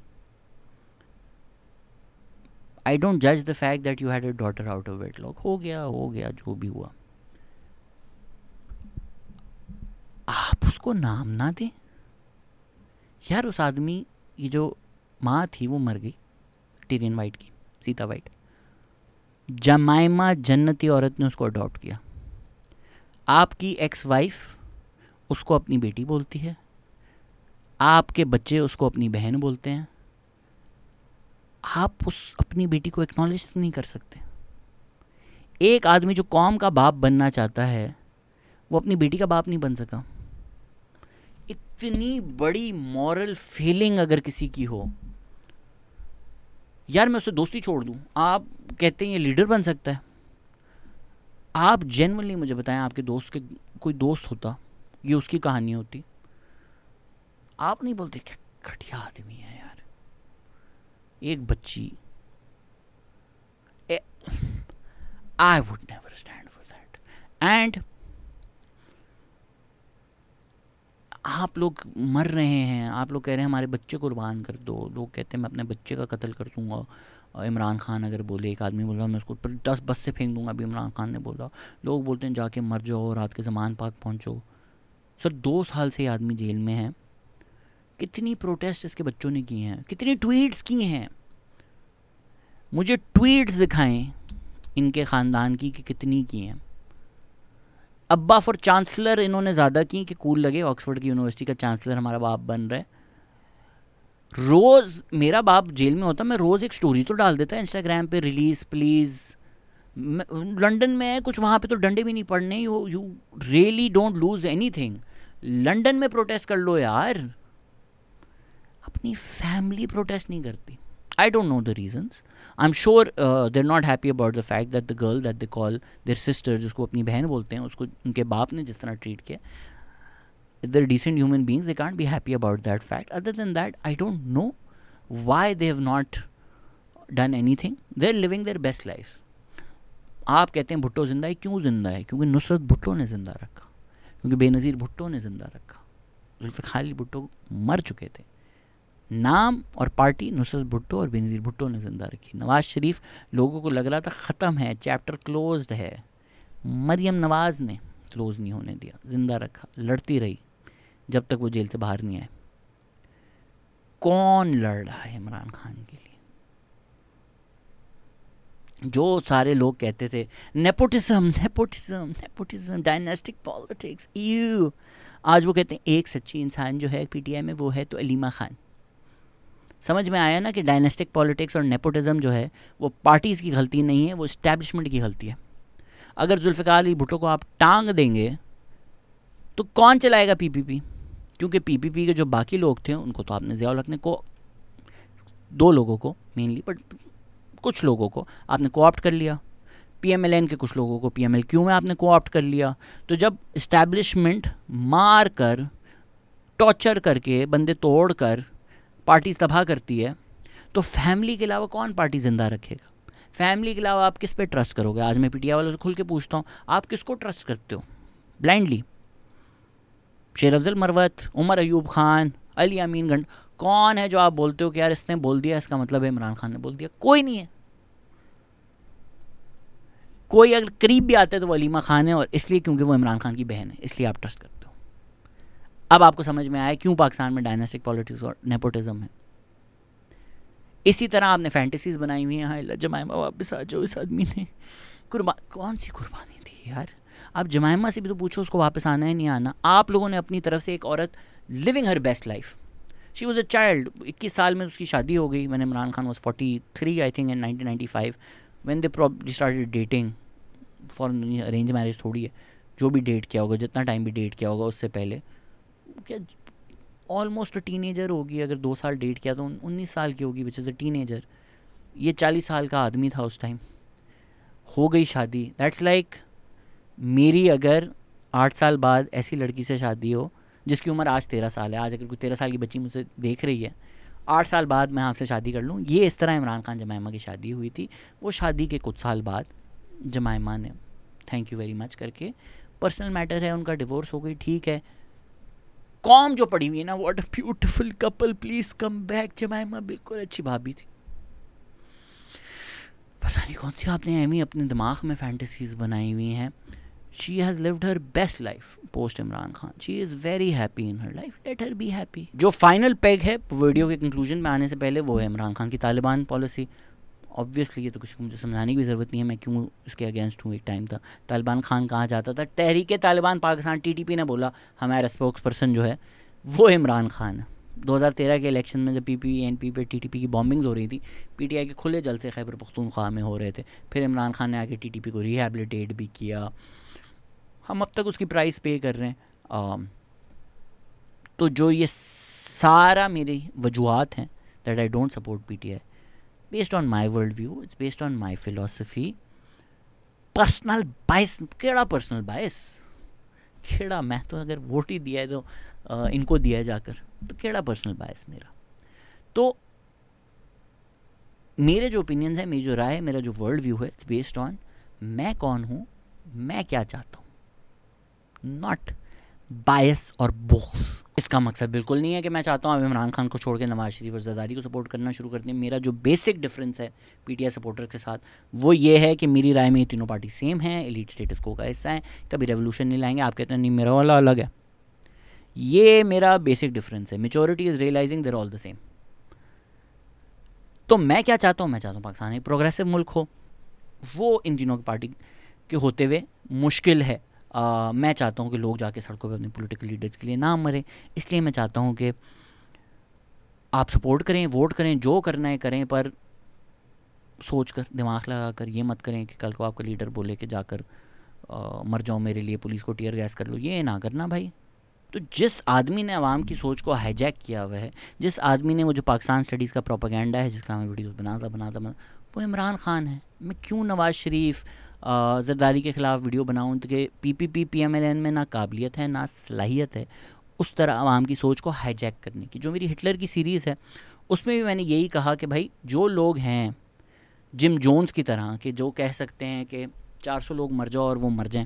I don't judge the fact that you had a daughter out of wedlock. हो गया जो भी हुआ। आप उसको नाम ना दें यार। उस आदमी की जो माँ थी वो मर गई, टिरियन वाइट की, सीता वाइट। जमाइमा जन्नती औरत ने उसको अडॉप्ट किया। आपकी एक्स वाइफ उसको अपनी बेटी बोलती है, आपके बच्चे उसको अपनी बहन बोलते हैं। आप उस अपनी बेटी को एक्नॉलेज नहीं कर सकते। एक आदमी जो कौम का बाप बनना चाहता है वो अपनी बेटी का बाप नहीं बन सका। इतनी बड़ी मॉरल फेलिंग अगर किसी की हो यार, मैं उससे दोस्ती छोड़ दूं। आप कहते हैं ये लीडर बन सकता है। आप जेन्युइनली मुझे बताएं, आपके दोस्त के कोई दोस्त होता, ये उसकी कहानी होती, आप नहीं बोलते क्या घटिया आदमी है यार, एक बच्ची। I would never stand for that. And आप लोग मर रहे हैं, आप लोग कह रहे हैं हमारे बच्चे कुर्बान कर दो। लोग कहते हैं मैं अपने बच्चे का कत्ल कर दूंगा। इमरान खान अगर बोले, एक आदमी बोला मैं उसको 10 बस से फेंक दूंगा, अभी इमरान खान ने बोला। लोग बोलते हैं जाके मर जाओ, रात के ज़मान पाक पहुंचो। सर 2 साल से ये आदमी जेल में है। कितनी प्रोटेस्ट इसके बच्चों ने की हैं, कितनी ट्वीट्स की हैं। मुझे ट्वीट्स दिखाएं इनके ख़ानदान की कि कितनी की हैं। अब्बा फॉर चांसलर इन्होंने ज़्यादा की कि कूल लगे, ऑक्सफोर्ड की यूनिवर्सिटी का चांसलर हमारा बाप बन रहा है। रोज़ मेरा बाप जेल में होता, मैं रोज़ एक स्टोरी तो डाल देता है इंस्टाग्राम पे, रिलीज़ प्लीज़। लंदन में है कुछ, वहाँ पे तो डंडे भी नहीं पड़ने। You really don't lose anything. London में प्रोटेस्ट कर लो यार, अपनी फैमिली प्रोटेस्ट नहीं करती। I don't know the reasons. I'm sure they're not happy about the fact that the girl that they call their sister, जिसको अपनी बहन बोलते हैं, उसको उनके बाप ने जिस तरह ट्रीट किया, they're decent human beings. They can't be happy about that fact. Other than that, I don't know why they have not done anything. They're living their best life. आप कहते हैं भुट्टो जिंदा है, क्यों जिंदा है? क्योंकि नुसरत भुट्टो ने जिंदा रखा, क्योंकि बेनज़ीर भुट्टो ने जिंदा रखा। जुल्फ़िकार अली भुट्टो मर चुके थे। नाम और पार्टी नुसरत भुट्टो और बेनज़ीर भुट्टो ने ज़िंदा रखी। नवाज़ शरीफ लोगों को लग रहा था ख़त्म है, चैप्टर क्लोज्ड है। मरियम नवाज़ ने क्लोज़ नहीं होने दिया, ज़िंदा रखा, लड़ती रही जब तक वो जेल से बाहर नहीं आए। कौन लड़ रहा है इमरान खान के लिए? जो सारे लोग कहते थे nepotism nepotism nepotism, dynastic politics, you, आज वो कहते हैं एक सच्ची इंसान जो है पीटीआई में वो है तो अलीमा खान। समझ में आया ना कि डायनेस्टिक पॉलिटिक्स और नेपोटिज्म जो है वो पार्टीज़ की गलती नहीं है, वो इस्टेब्लिशमेंट की गलती है। अगर जुल्फ़िकार अली भुट्टो को आप टांग देंगे तो कौन चलाएगा पीपीपी? क्योंकि पीपीपी के जो बाकी लोग थे उनको तो आपने ज़ियाउल हक ने को, 2 लोगों को मेनली, बट कुछ लोगों को आपने कोऑप्ट कर लिया। पीएमएलएन के कुछ लोगों को पीएमएलक्यू में आपने कोऑप्ट कर लिया। तो जब इस्टेब्लिशमेंट मार कर, टॉर्चर करके, बंदे तोड़ कर पार्टी तबाह करती है, तो फैमिली के अलावा कौन पार्टी ज़िंदा रखेगा? फैमिली के अलावा आप किस पे ट्रस्ट करोगे? आज मैं पीटीआई वालों से खुल के पूछता हूँ, आप किसको ट्रस्ट करते हो ब्लाइंडली? शेर अफजल मरवत, उमर अयूब खान, अली अमीन गंड, कौन है जो आप बोलते हो कि यार इसने बोल दिया इसका मतलब है इमरान खान ने बोल दिया? कोई नहीं है, कोई अगर करीब भी आता है तो वो अलीमा खान है, और इसलिए क्योंकि वो इमरान खान की बहन है, इसलिए आप ट्रस्ट करते हो। अब आपको समझ में आया क्यों पाकिस्तान में डायनास्टिक पॉलिटिक्स और नेपोटिज्म है। इसी तरह आपने फैंटेसीज बनाई हुई हैं, हाँ जमाइमा वापस आ जाओ, इस आदमी ने कौन सी कुर्बानी दी यार। आप जमाइमा से भी तो पूछो उसको वापस आना है नहीं आना। आप लोगों ने अपनी तरफ से एक औरत living her best life, she was a child, 21 साल में उसकी शादी हो गई, when Imran Khan was 43 I think in 1995, when they probably started dating, for arrange marriage थोड़ी है, जो भी डेट किया होगा, जितना टाइम भी डेट किया होगा उससे पहले, क्या ऑलमोस्ट टीनेजर होगी। अगर 2 साल डेट किया तो 19 साल की होगी, विच इज़ अ टीनेजर। ये 40 साल का आदमी था उस टाइम, हो गई शादी। दैट्स लाइक मेरी अगर 8 साल बाद ऐसी लड़की से शादी हो जिसकी उम्र आज 13 साल है, आज अगर कोई 13 साल की बच्ची मुझसे देख रही है, 8 साल बाद मैं आपसे शादी कर लूँ, ये इस तरह इमरान खान जमाइमा की शादी हुई थी। वो शादी के कुछ साल बाद जमाइमा ने थैंक यू वेरी मच करके, पर्सनल मैटर है, उनका डिवोर्स हो गई, ठीक है। कॉम जो पड़ी हुई है ना, what a beautiful couple, please come back. जमाइमा बिल्कुल अच्छी भाभी थी। पता नहीं कौन सी आपने एमी अपने दिमाग में फैंटेसीज बनाई हुई हैं। She has lived her best life post Imran Khan, she is very happy in her life, let her be happy. जो फाइनल पेग है वीडियो के कंक्लूजन में आने से पहले, वो है इमरान खान की तालिबान पॉलिसी। ऑब्वियसली ये तो किसी को मुझे समझाने की भी ज़रूरत नहीं है, मैं क्यों इसके अगेंस्ट हूँ। एक टाइम था तालिबान खान कहा जाता था, तहरीक तालिबान पाकिस्तान TTP ने बोला हमारा स्पोक्स पर्सन जो है वो इमरान खान है। 2013 के इलेक्शन में जब PPNP पे TTP की बॉम्बिंग्स हो रही थी, PTI के खुले जलसे खैबर पख्तूनख्वा में हो रहे थे, फिर इमरान खान ने आके TTP को रिहेबिलिटेट भी किया। हम अब तक उसकी प्राइस पे कर रहे हैं। तो जो ये सारा मेरी वजूहात हैं that I don't support PTI, based on my world view, it's based on my philosophy. Personal bias, केड़ा पर्सनल बायस, केड़ा, मैं तो अगर वोट ही दिया है तो इनको दिया है जाकर, तो केड़ा पर्सनल बायस मेरा। तो मेरे जो ओपिनियंस हैं, मेरी जो राय है, मेरा जो वर्ल्ड व्यू है, इट्स बेस्ड ऑन मैं कौन हूँ, मैं क्या चाहता हूँ, नॉट बायस और बोक्स। इसका मकसद बिल्कुल नहीं है कि मैं चाहता हूँ अब इमरान खान को छोड़ के नवाज शरीफ और ज़रदारी को सपोर्ट करना शुरू कर दें। मेरा जो बेसिक डिफरेंस है PTI सपोर्टर के साथ, वो ये है कि मेरी राय में ये तीनों पार्टी सेम हैं, एलीट स्टेटस को का हिस्सा है, कभी रेवोल्यूशन नहीं लाएंगे। आप कहते हैं नहीं मेरा वाला अलग है, ये मेरा बेसिक डिफरेंस है। Maturity is realising they're all the same. तो मैं क्या चाहता हूँ, मैं चाहता हूँ पाकिस्तान एक प्रोग्रेसिव मुल्क हो, वो इन तीनों की पार्टी के होते हुए मुश्किल है। मैं चाहता हूँ कि लोग जाके सड़कों पे अपने पॉलिटिकल लीडर्स के लिए ना मरें, इसलिए मैं चाहता हूँ कि आप सपोर्ट करें, वोट करें, जो करना है करें, पर सोच कर, दिमाग लगा कर, ये मत करें कि कल को आपका लीडर बोले कि जाकर मर जाओ मेरे लिए, पुलिस को टीयर गैस कर लो, ये ना करना भाई। तो जिस आदमी ने आवाम की सोच को हाईजैक किया हुआ है, जिस आदमी ने वो जो पाकिस्तान स्टडीज़ का प्रोपेगेंडा है जिसका मैं वीडियोस बनाता वो इमरान खान है। मैं क्यों नवाज शरीफ ज़रदारी के ख़िलाफ़ वीडियो बनाऊँ, तो कि PPP PMLN में ना काबिलियत है ना सलाहियत है उस तरह आवाम की सोच को हाईजैक करने की। जो मेरी हिटलर की सीरीज़ है उसमें भी मैंने यही कहा कि भाई जो लोग हैं जिम जोन्स की तरह के, जो कह सकते हैं कि 400 लोग मर जाओ और वो मर जाएं,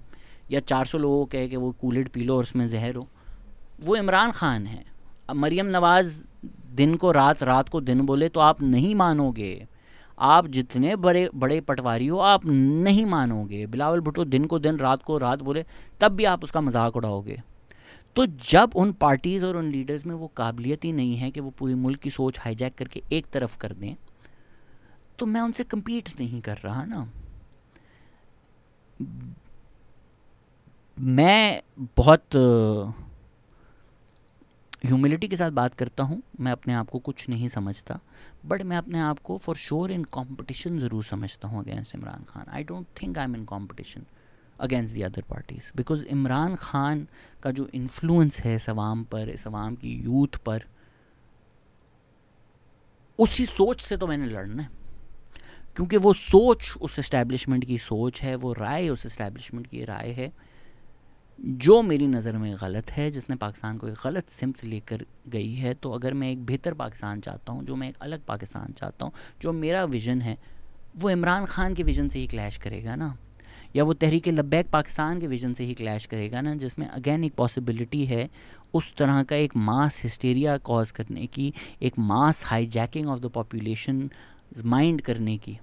या 400 लोगों को कहे कि वो कूलेड पी लो और उसमें जहर हो, वो इमरान खान है। अब मरियम नवाज़ दिन को रात, रात को दिन बोले तो आप नहीं मानोगे। आप जितने बड़े बड़े पटवारी हो आप नहीं मानोगे। बिलावल भुट्टो दिन को दिन, रात को रात बोले तब भी आप उसका मजाक उड़ाओगे। तो जब उन पार्टीज़ और उन लीडर्स में वो काबिलियत ही नहीं है कि वो पूरी मुल्क की सोच हाईजैक करके एक तरफ कर दें, तो मैं उनसे कम्पीट नहीं कर रहा ना। मैं बहुत ह्यूमिलिटी के साथ बात करता हूँ। मैं अपने आप को कुछ नहीं समझता, बट मैं अपने आप को फॉर श्योर इन कंपटीशन ज़रूर समझता हूँ against Imran Khan. I don't think I am in competition against the other parties, because Imran Khan का जो इन्फ्लुएंस है इस अवाम पर, इस अवाम की यूथ पर, उसी सोच से तो मैंने लड़ना है। क्योंकि वो सोच उस इस्टेब्लिशमेंट की सोच है, वो राय उस इस्टेब्लिशमेंट की राय है जो मेरी नज़र में गलत है, जिसने पाकिस्तान को एक गलत सिमत लेकर गई है। तो अगर मैं एक बेहतर पाकिस्तान चाहता हूँ, जो मैं एक अलग पाकिस्तान चाहता हूँ, जो मेरा विज़न है, वो इमरान खान के विज़न से ही क्लैश करेगा ना, या वो तहरीक लब्बैक पाकिस्तान के विज़न से ही क्लैश करेगा ना, जिसमें अगेन एक पॉसिबिलिटी है उस तरह का एक मास हिस्टेरिया कॉज करने की, एक mass hijacking of the population mind करने की।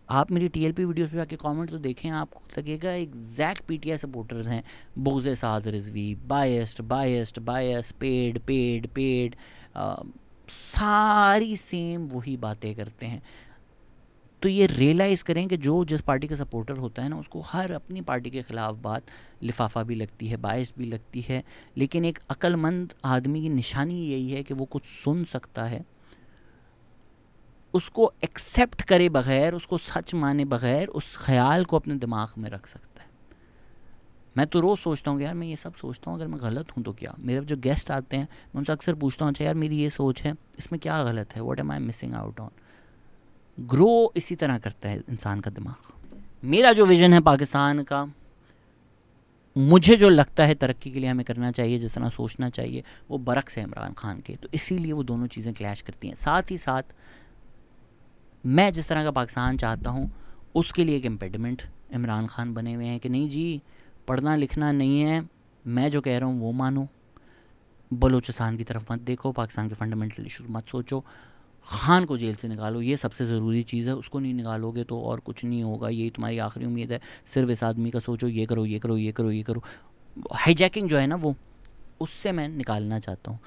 आप मेरी टीएलपी वीडियोस पे आके कमेंट तो देखें, आपको लगेगा एग्जैक्ट पीटीआई सपोर्टर्स हैं, बोगज़े साद रिजवी, बायस्ड, पेड, सारी सेम वही बातें करते हैं। तो ये रियलाइज़ करें कि जो जिस पार्टी का सपोर्टर होता है ना, उसको हर अपनी पार्टी के ख़िलाफ़ बात लिफाफा भी लगती है, बायस्ड भी लगती है, लेकिन एक अक्लमंद आदमी की निशानी यही है कि वो कुछ सुन सकता है, उसको एक्सेप्ट करे बग़ैर, उसको सच माने बग़ैर उस ख्याल को अपने दिमाग में रख सकता है। मैं तो रोज़ सोचता हूँ कि यार मैं ये सब सोचता हूँ, अगर मैं गलत हूँ तो क्या। मेरे जो गेस्ट आते हैं मैं उनसे अक्सर पूछता हूँ, अच्छा यार मेरी ये सोच है, इसमें क्या गलत है, what am I missing out on. Grow इसी तरह करता है इंसान का दिमाग। मेरा जो विज़न है पाकिस्तान का, मुझे जो लगता है तरक्की के लिए हमें करना चाहिए, जिस तरह सोचना चाहिए, वो बरक्स है इमरान खान के। तो इसीलिए वो दोनों चीज़ें क्लैश करती हैं। साथ ही साथ मैं जिस तरह का पाकिस्तान चाहता हूँ, उसके लिए एक इम्पेडिमेंट इमरान खान बने हुए हैं कि नहीं जी, पढ़ना लिखना नहीं है, मैं जो कह रहा हूँ वो मानो, बलूचिस्तान की तरफ मत देखो, पाकिस्तान के फंडामेंटल इशूज़ मत सोचो, खान को जेल से निकालो, ये सबसे ज़रूरी चीज़ है, उसको नहीं निकालोगे तो और कुछ नहीं होगा, यही तुम्हारी आखिरी उम्मीद है, सिर्फ इस आदमी का सोचो, ये करो ये करो ये करो ये करो। हाईजैकिंग जो है ना, वो उससे मैं निकालना चाहता हूँ।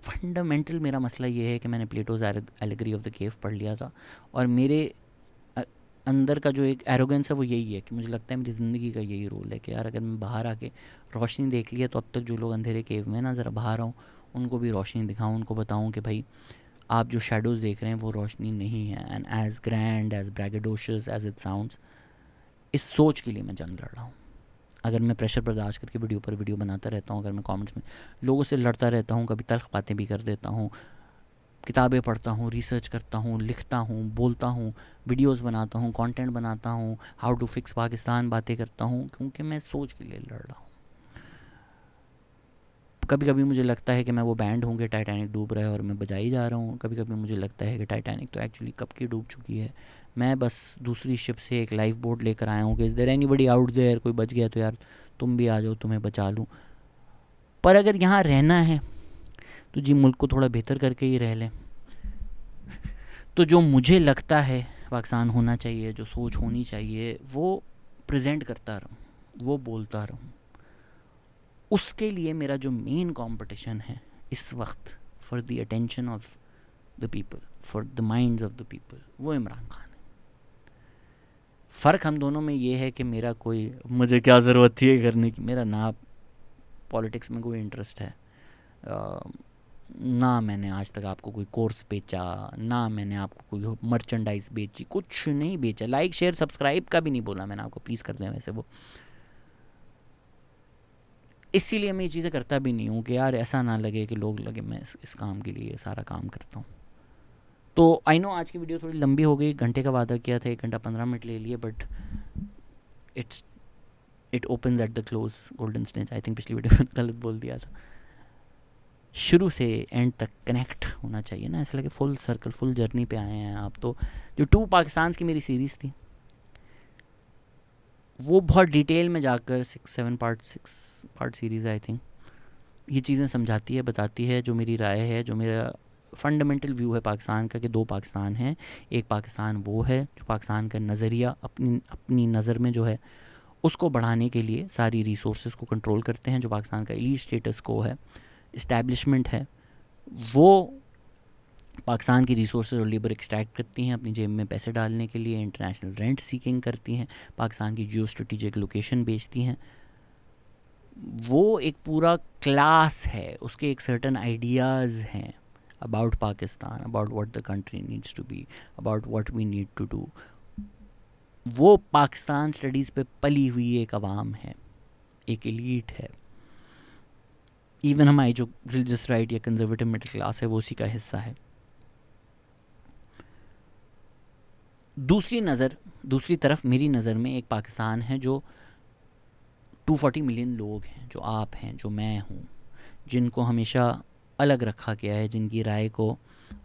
फंडामेंटल मेरा मसला ये है कि मैंने प्लेटोज़ एलेगरी ऑफ द केव पढ़ लिया था, और मेरे अंदर का जो एक एरोगेंस है वो यही है कि मुझे लगता है मेरी ज़िंदगी का यही रोल है कि यार अगर मैं बाहर आके रोशनी देख लिया, तो अब तक जो लोग अंधेरे केव में ना, ज़रा बाहर आऊँ, उनको भी रोशनी दिखाऊँ, उनको बताऊँ कि भाई आप जो शेडोज़ देख रहे हैं वो रोशनी नहीं है। And as grand, as braggadocious as it sounds, इस सोच के लिए मैं जंग लड़ रहा हूँ। अगर मैं प्रेशर बर्दाश्त करके वीडियो पर वीडियो बनाता रहता हूँ, अगर मैं कमेंट्स में लोगों से लड़ता रहता हूँ, कभी तल्ख बातें भी कर देता हूँ, किताबें पढ़ता हूँ, रिसर्च करता हूँ, लिखता हूँ, बोलता हूँ, वीडियोस बनाता हूँ, कंटेंट बनाता हूँ, हाउ टू फिक्स पाकिस्तान बातें करता हूँ, क्योंकि मैं सोच के लिए लड़ रहा हूँ। कभी कभी मुझे लगता है कि मैं वो बैंड हूँ कि टाइटैनिक डूब रहा है और मैं बजाई जा रहा हूँ। कभी कभी मुझे लगता है कि टाइटैनिक तो एक्चुअली कब की डूब चुकी है, मैं बस दूसरी शिप से एक लाइफ बोट लेकर आया हूँ कि is there anybody out there, कोई बच गया तो यार तुम भी आ जाओ, तुम्हें बचा लूँ। पर अगर यहाँ रहना है तो जी मुल्क को थोड़ा बेहतर करके ही रह लें। तो जो मुझे लगता है पाकिस्तान होना चाहिए, जो सोच होनी चाहिए, वो प्रेजेंट करता रहूँ, वो बोलता रहूँ। उसके लिए मेरा जो मेन कंपटीशन है इस वक्त, for the attention of the people, for the minds of the people, वो इमरान खान है। फ़र्क हम दोनों में ये है कि मेरा कोई, मुझे क्या ज़रूरत थी करने की, मेरा ना पॉलिटिक्स में कोई इंटरेस्ट है, ना मैंने आज तक आपको कोई कोर्स बेचा, ना मैंने आपको कोई मर्चेंडाइज बेची, कुछ नहीं बेचा। लाइक शेयर सब्सक्राइब का भी नहीं बोला मैंने आपको, प्लीज़ कर दें वैसे वो। इसीलिए मैं ये चीज़ें करता भी नहीं हूँ कि यार ऐसा ना लगे कि लोग लगे मैं इस काम के लिए सारा काम करता हूँ। तो आई नो आज की वीडियो थोड़ी लंबी हो गई, घंटे का वादा किया था, 1 घंटा 15 मिनट ले लिए, but it opens at the close golden snatch. I think पिछली वीडियो में गलत बोल दिया था। शुरू से एंड तक कनेक्ट होना चाहिए ना, ऐसा लगे फुल सर्कल, फुल जर्नी पे आए हैं आप। तो जो 2 पाकिस्तान की मेरी सीरीज़ थी, वो बहुत डिटेल में जाकर 6 पार्ट सीरीज़ आई थिंक, ये चीज़ें समझाती है, बताती है जो मेरी राय है, जो मेरा फंडामेंटल व्यू है पाकिस्तान का, कि 2 पाकिस्तान हैं। एक पाकिस्तान वो है जो पाकिस्तान का नज़रिया अपनी नज़र में जो है उसको बढ़ाने के लिए सारी रिसोर्सेज को कंट्रोल करते हैं, जो पाकिस्तान का एलीट स्टेटस को है, इस्टेब्लिशमेंट है, वो पाकिस्तान की रिसोर्सेज और लेबर एक्सट्रैक्ट करती हैं अपनी जेब में पैसे डालने के लिए, इंटरनेशनल रेंट सीकिंग करती हैं, पाकिस्तान की जियो स्ट्रेटेजिक लोकेशन बेचती हैं। वो एक पूरा क्लास है, उसके एक सर्टन आइडियाज़ हैं about Pakistan, about what the country needs to be, about what we need to do. वो पाकिस्तान स्टडीज़ पे पली हुई एक अवाम है, एक एलीट है। इवन हमारी जो रिलीजियस राइट या कंजर्वेटिव मिडिल क्लास है, वो उसी का हिस्सा है। दूसरी तरफ मेरी नज़र में एक पाकिस्तान है जो 240 मिलियन लोग हैं, जो आप हैं, जो मैं हूँ, जिनको हमेशा अलग रखा गया है, जिनकी राय को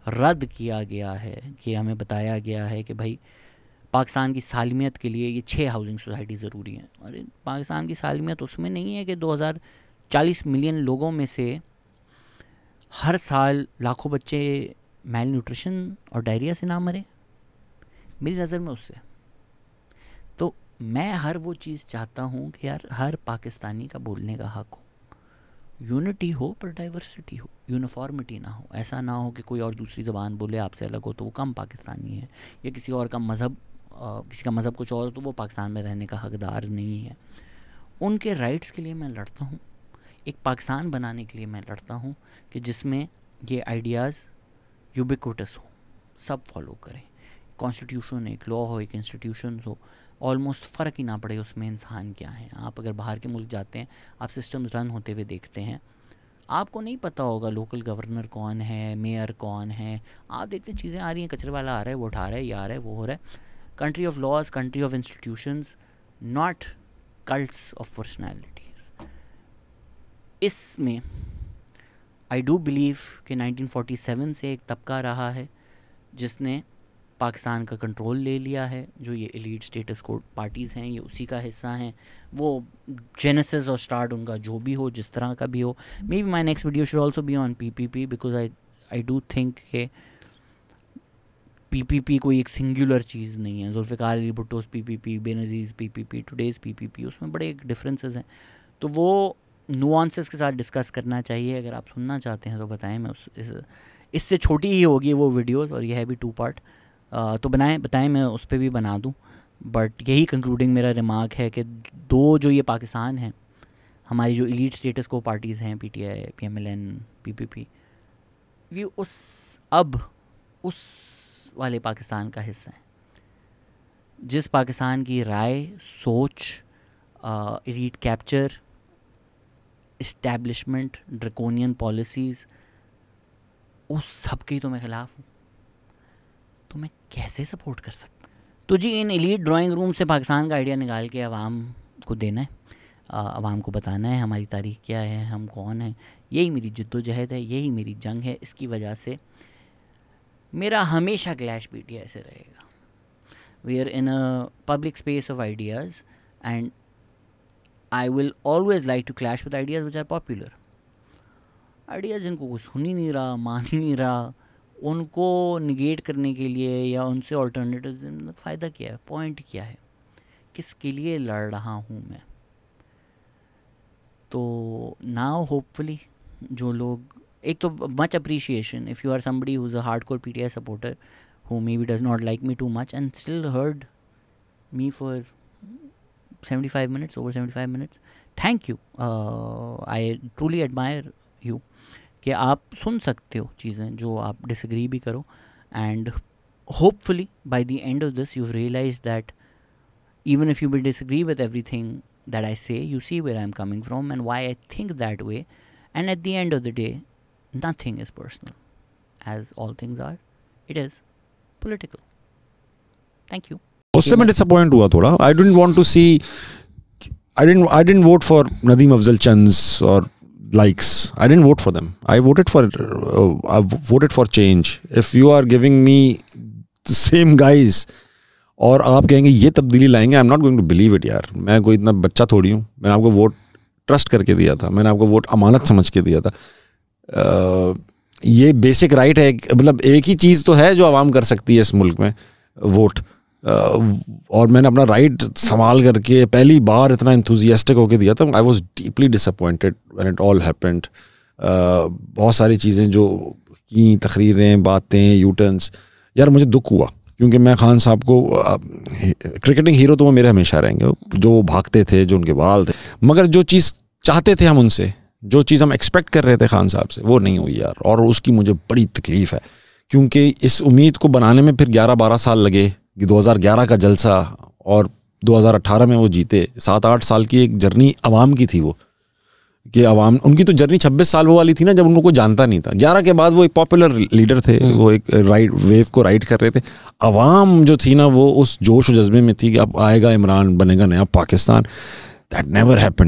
रद्द किया गया है, कि हमें बताया गया है कि भाई पाकिस्तान की सालमियत के लिए ये 6 हाउसिंग सोसाइटी ज़रूरी हैं। अरे पाकिस्तान की सालमियत उसमें नहीं है कि 2040 मिलियन लोगों में से हर साल लाखों बच्चे मेल न्यूट्रिशन और डायरिया से ना मरे। मेरी नज़र में उससे मैं हर वो चीज़ चाहता हूँ कि यार हर पाकिस्तानी का बोलने का हक हो, यूनिटी हो पर डाइवर्सिटी हो, यूनिफॉर्मिटी ना हो। ऐसा ना हो कि कोई और दूसरी ज़बान बोले आपसे अलग हो तो वो कम पाकिस्तानी है, या किसी और का मज़हब किसी का मज़हब कुछ और हो तो वो पाकिस्तान में रहने का हकदार नहीं है। उनके राइट्स के लिए मैं लड़ता हूँ, एक पाकिस्तान बनाने के लिए मैं लड़ता हूँ कि जिसमें ये आइडियाज़ यूबिक्विटस हो, सब फॉलो करें। कॉन्स्टिट्यूशन एक लॉ हो, एक इंस्टीट्यूशन हो, ऑलमोस्ट फ़र्क ही ना पड़े उसमें इंसान क्या है। आप अगर बाहर के मुल्क जाते हैं, आप सिस्टम्स रन होते हुए देखते हैं, आपको नहीं पता होगा लोकल गवर्नर कौन है, मेयर कौन है। आप देखते हैं चीज़ें आ रही हैं, कचरे वाला आ रहा है, वो उठा रहा है, ये आ रहा है, वो हो रहा है। Country of laws, country of institutions, not cults of personalities. इसमें आई डू बिलीव कि 1947 से एक तबका रहा है जिसने पाकिस्तान का कंट्रोल ले लिया है। जो ये एलीट स्टेटस को पार्टीज़ हैं, ये उसी का हिस्सा हैं। वो जेनेसिस और स्टार्ट उनका जो भी हो, जिस तरह का भी हो। May be my next video should also be on PPP, because I do think कि PPP कोई एक सिंगुलर चीज़ नहीं है। Zulfikar Ali Bhutto's PPP, Benazir PPP, today's PPP, उसमें बड़े एक डिफरेंसेस हैं। तो वो नुआंसेस के साथ डिस्कस करना चाहिए। अगर आप सुनना चाहते हैं तो बताएं, मैं इससे छोटी ही होगी वो वीडियोस, और ये है भी 2 पार्ट। तो बताएं मैं उस पर भी बना दूं। बट यही कंक्लूडिंग मेरा रिमार्क है कि दो जो ये पाकिस्तान है, हमारी जो एलीट स्टेटस को पार्टीज़ हैं, PTI, PMLN, PPP, ये उस वाले पाकिस्तान का हिस्सा है जिस पाकिस्तान की राय, सोच, elite capture, establishment, draconian policies, उस सब के तो मैं ख़िलाफ़ हूँ। तो मैं कैसे सपोर्ट कर सकता? तो जी, इन एलीट ड्राइंग रूम से पाकिस्तान का आइडिया निकाल के आवाम को देना है, आवाम को बताना है हमारी तारीख क्या है, हम कौन हैं। यही मेरी जद्दोजहद है, यही मेरी जंग है। इसकी वजह से मेरा हमेशा क्लैश PTI से रहेगा। We are in a public space of ideas and I will always like to clash with ideas which are popular. Ideas जिनको कोई सुन ही नहीं रहा, मान ही नहीं रहा, उनको निगेट करने के लिए या उनसे ऑल्टरनेटिव फ़ायदा क्या है, पॉइंट क्या है, किसके लिए लड़ रहा हूँ मैं। तो नाउ होपफुली जो लोग, एक तो much appreciation if you are somebody who is a hardcore PTI supporter who maybe does not like me too much and still heard me for 75 minutes, over 75 minutes. Thank you. I truly admire you कि आप सुन सकते हो चीज़ें जो आप disagree भी करो, and hopefully by the end of this you've realized that even if you will disagree with everything that I say, you see where I'm coming from and why I think that way. And at the end of the day, nothing is personal, as all things are. It is political. Thank you. उससे मैं डिसअपॉइंट हुआ थोड़ा. I didn't want to see. I didn't vote for Nadeem Afzal Chand's or likes. I didn't vote for them. I voted for change. If you are giving me the same guys और आप कहेंगे ये तब्दीली लाएंगे, I'm not going to believe it यार. मैं कोई इतना बच्चा थोड़ी हूँ. मैंने आपको वोट ट्रस्ट करके दिया था. मैंने आपको वोट अमानत समझ के दिया था. ये बेसिक राइट है. मतलब एक ही चीज़ तो है जो आवाम कर सकती है इस मुल्क में, वोट. और मैंने अपना राइट संभाल करके पहली बार इतना एंथुजियास्टिक होके दिया था. I was deeply disappointed when it all happened. बहुत सारी चीज़ें जो की, तकरीरें, बातें, यूटर्न्स, यार मुझे दुख हुआ क्योंकि मैं खान साहब को, क्रिकेटिंग हीरो तो वो मेरे हमेशा रहेंगे, जो भागते थे, जो उनके बाल थे, मगर जो चीज़ चाहते थे हम उनसे, जो चीज़ हम एक्सपेक्ट कर रहे थे खान साहब से, वो नहीं हुई यार. और उसकी मुझे बड़ी तकलीफ़ है क्योंकि इस उम्मीद को बनाने में फिर 11-12 साल लगे. 2011 का जलसा और 2018 में वो जीते. 7-8 साल की एक जर्नी आवाम की थी वो, कि आवाम, उनकी तो जर्नी 26 साल वो वाली थी ना जब उनको कोई जानता नहीं था. 11 के बाद वो एक पॉपुलर लीडर थे, वो एक राइट वेव को राइड कर रहे थे. आवाम जो थी ना वो उस जोश और जज्बे में थी कि अब आएगा इमरान, बनेगा नया पाकिस्तान. That never happened.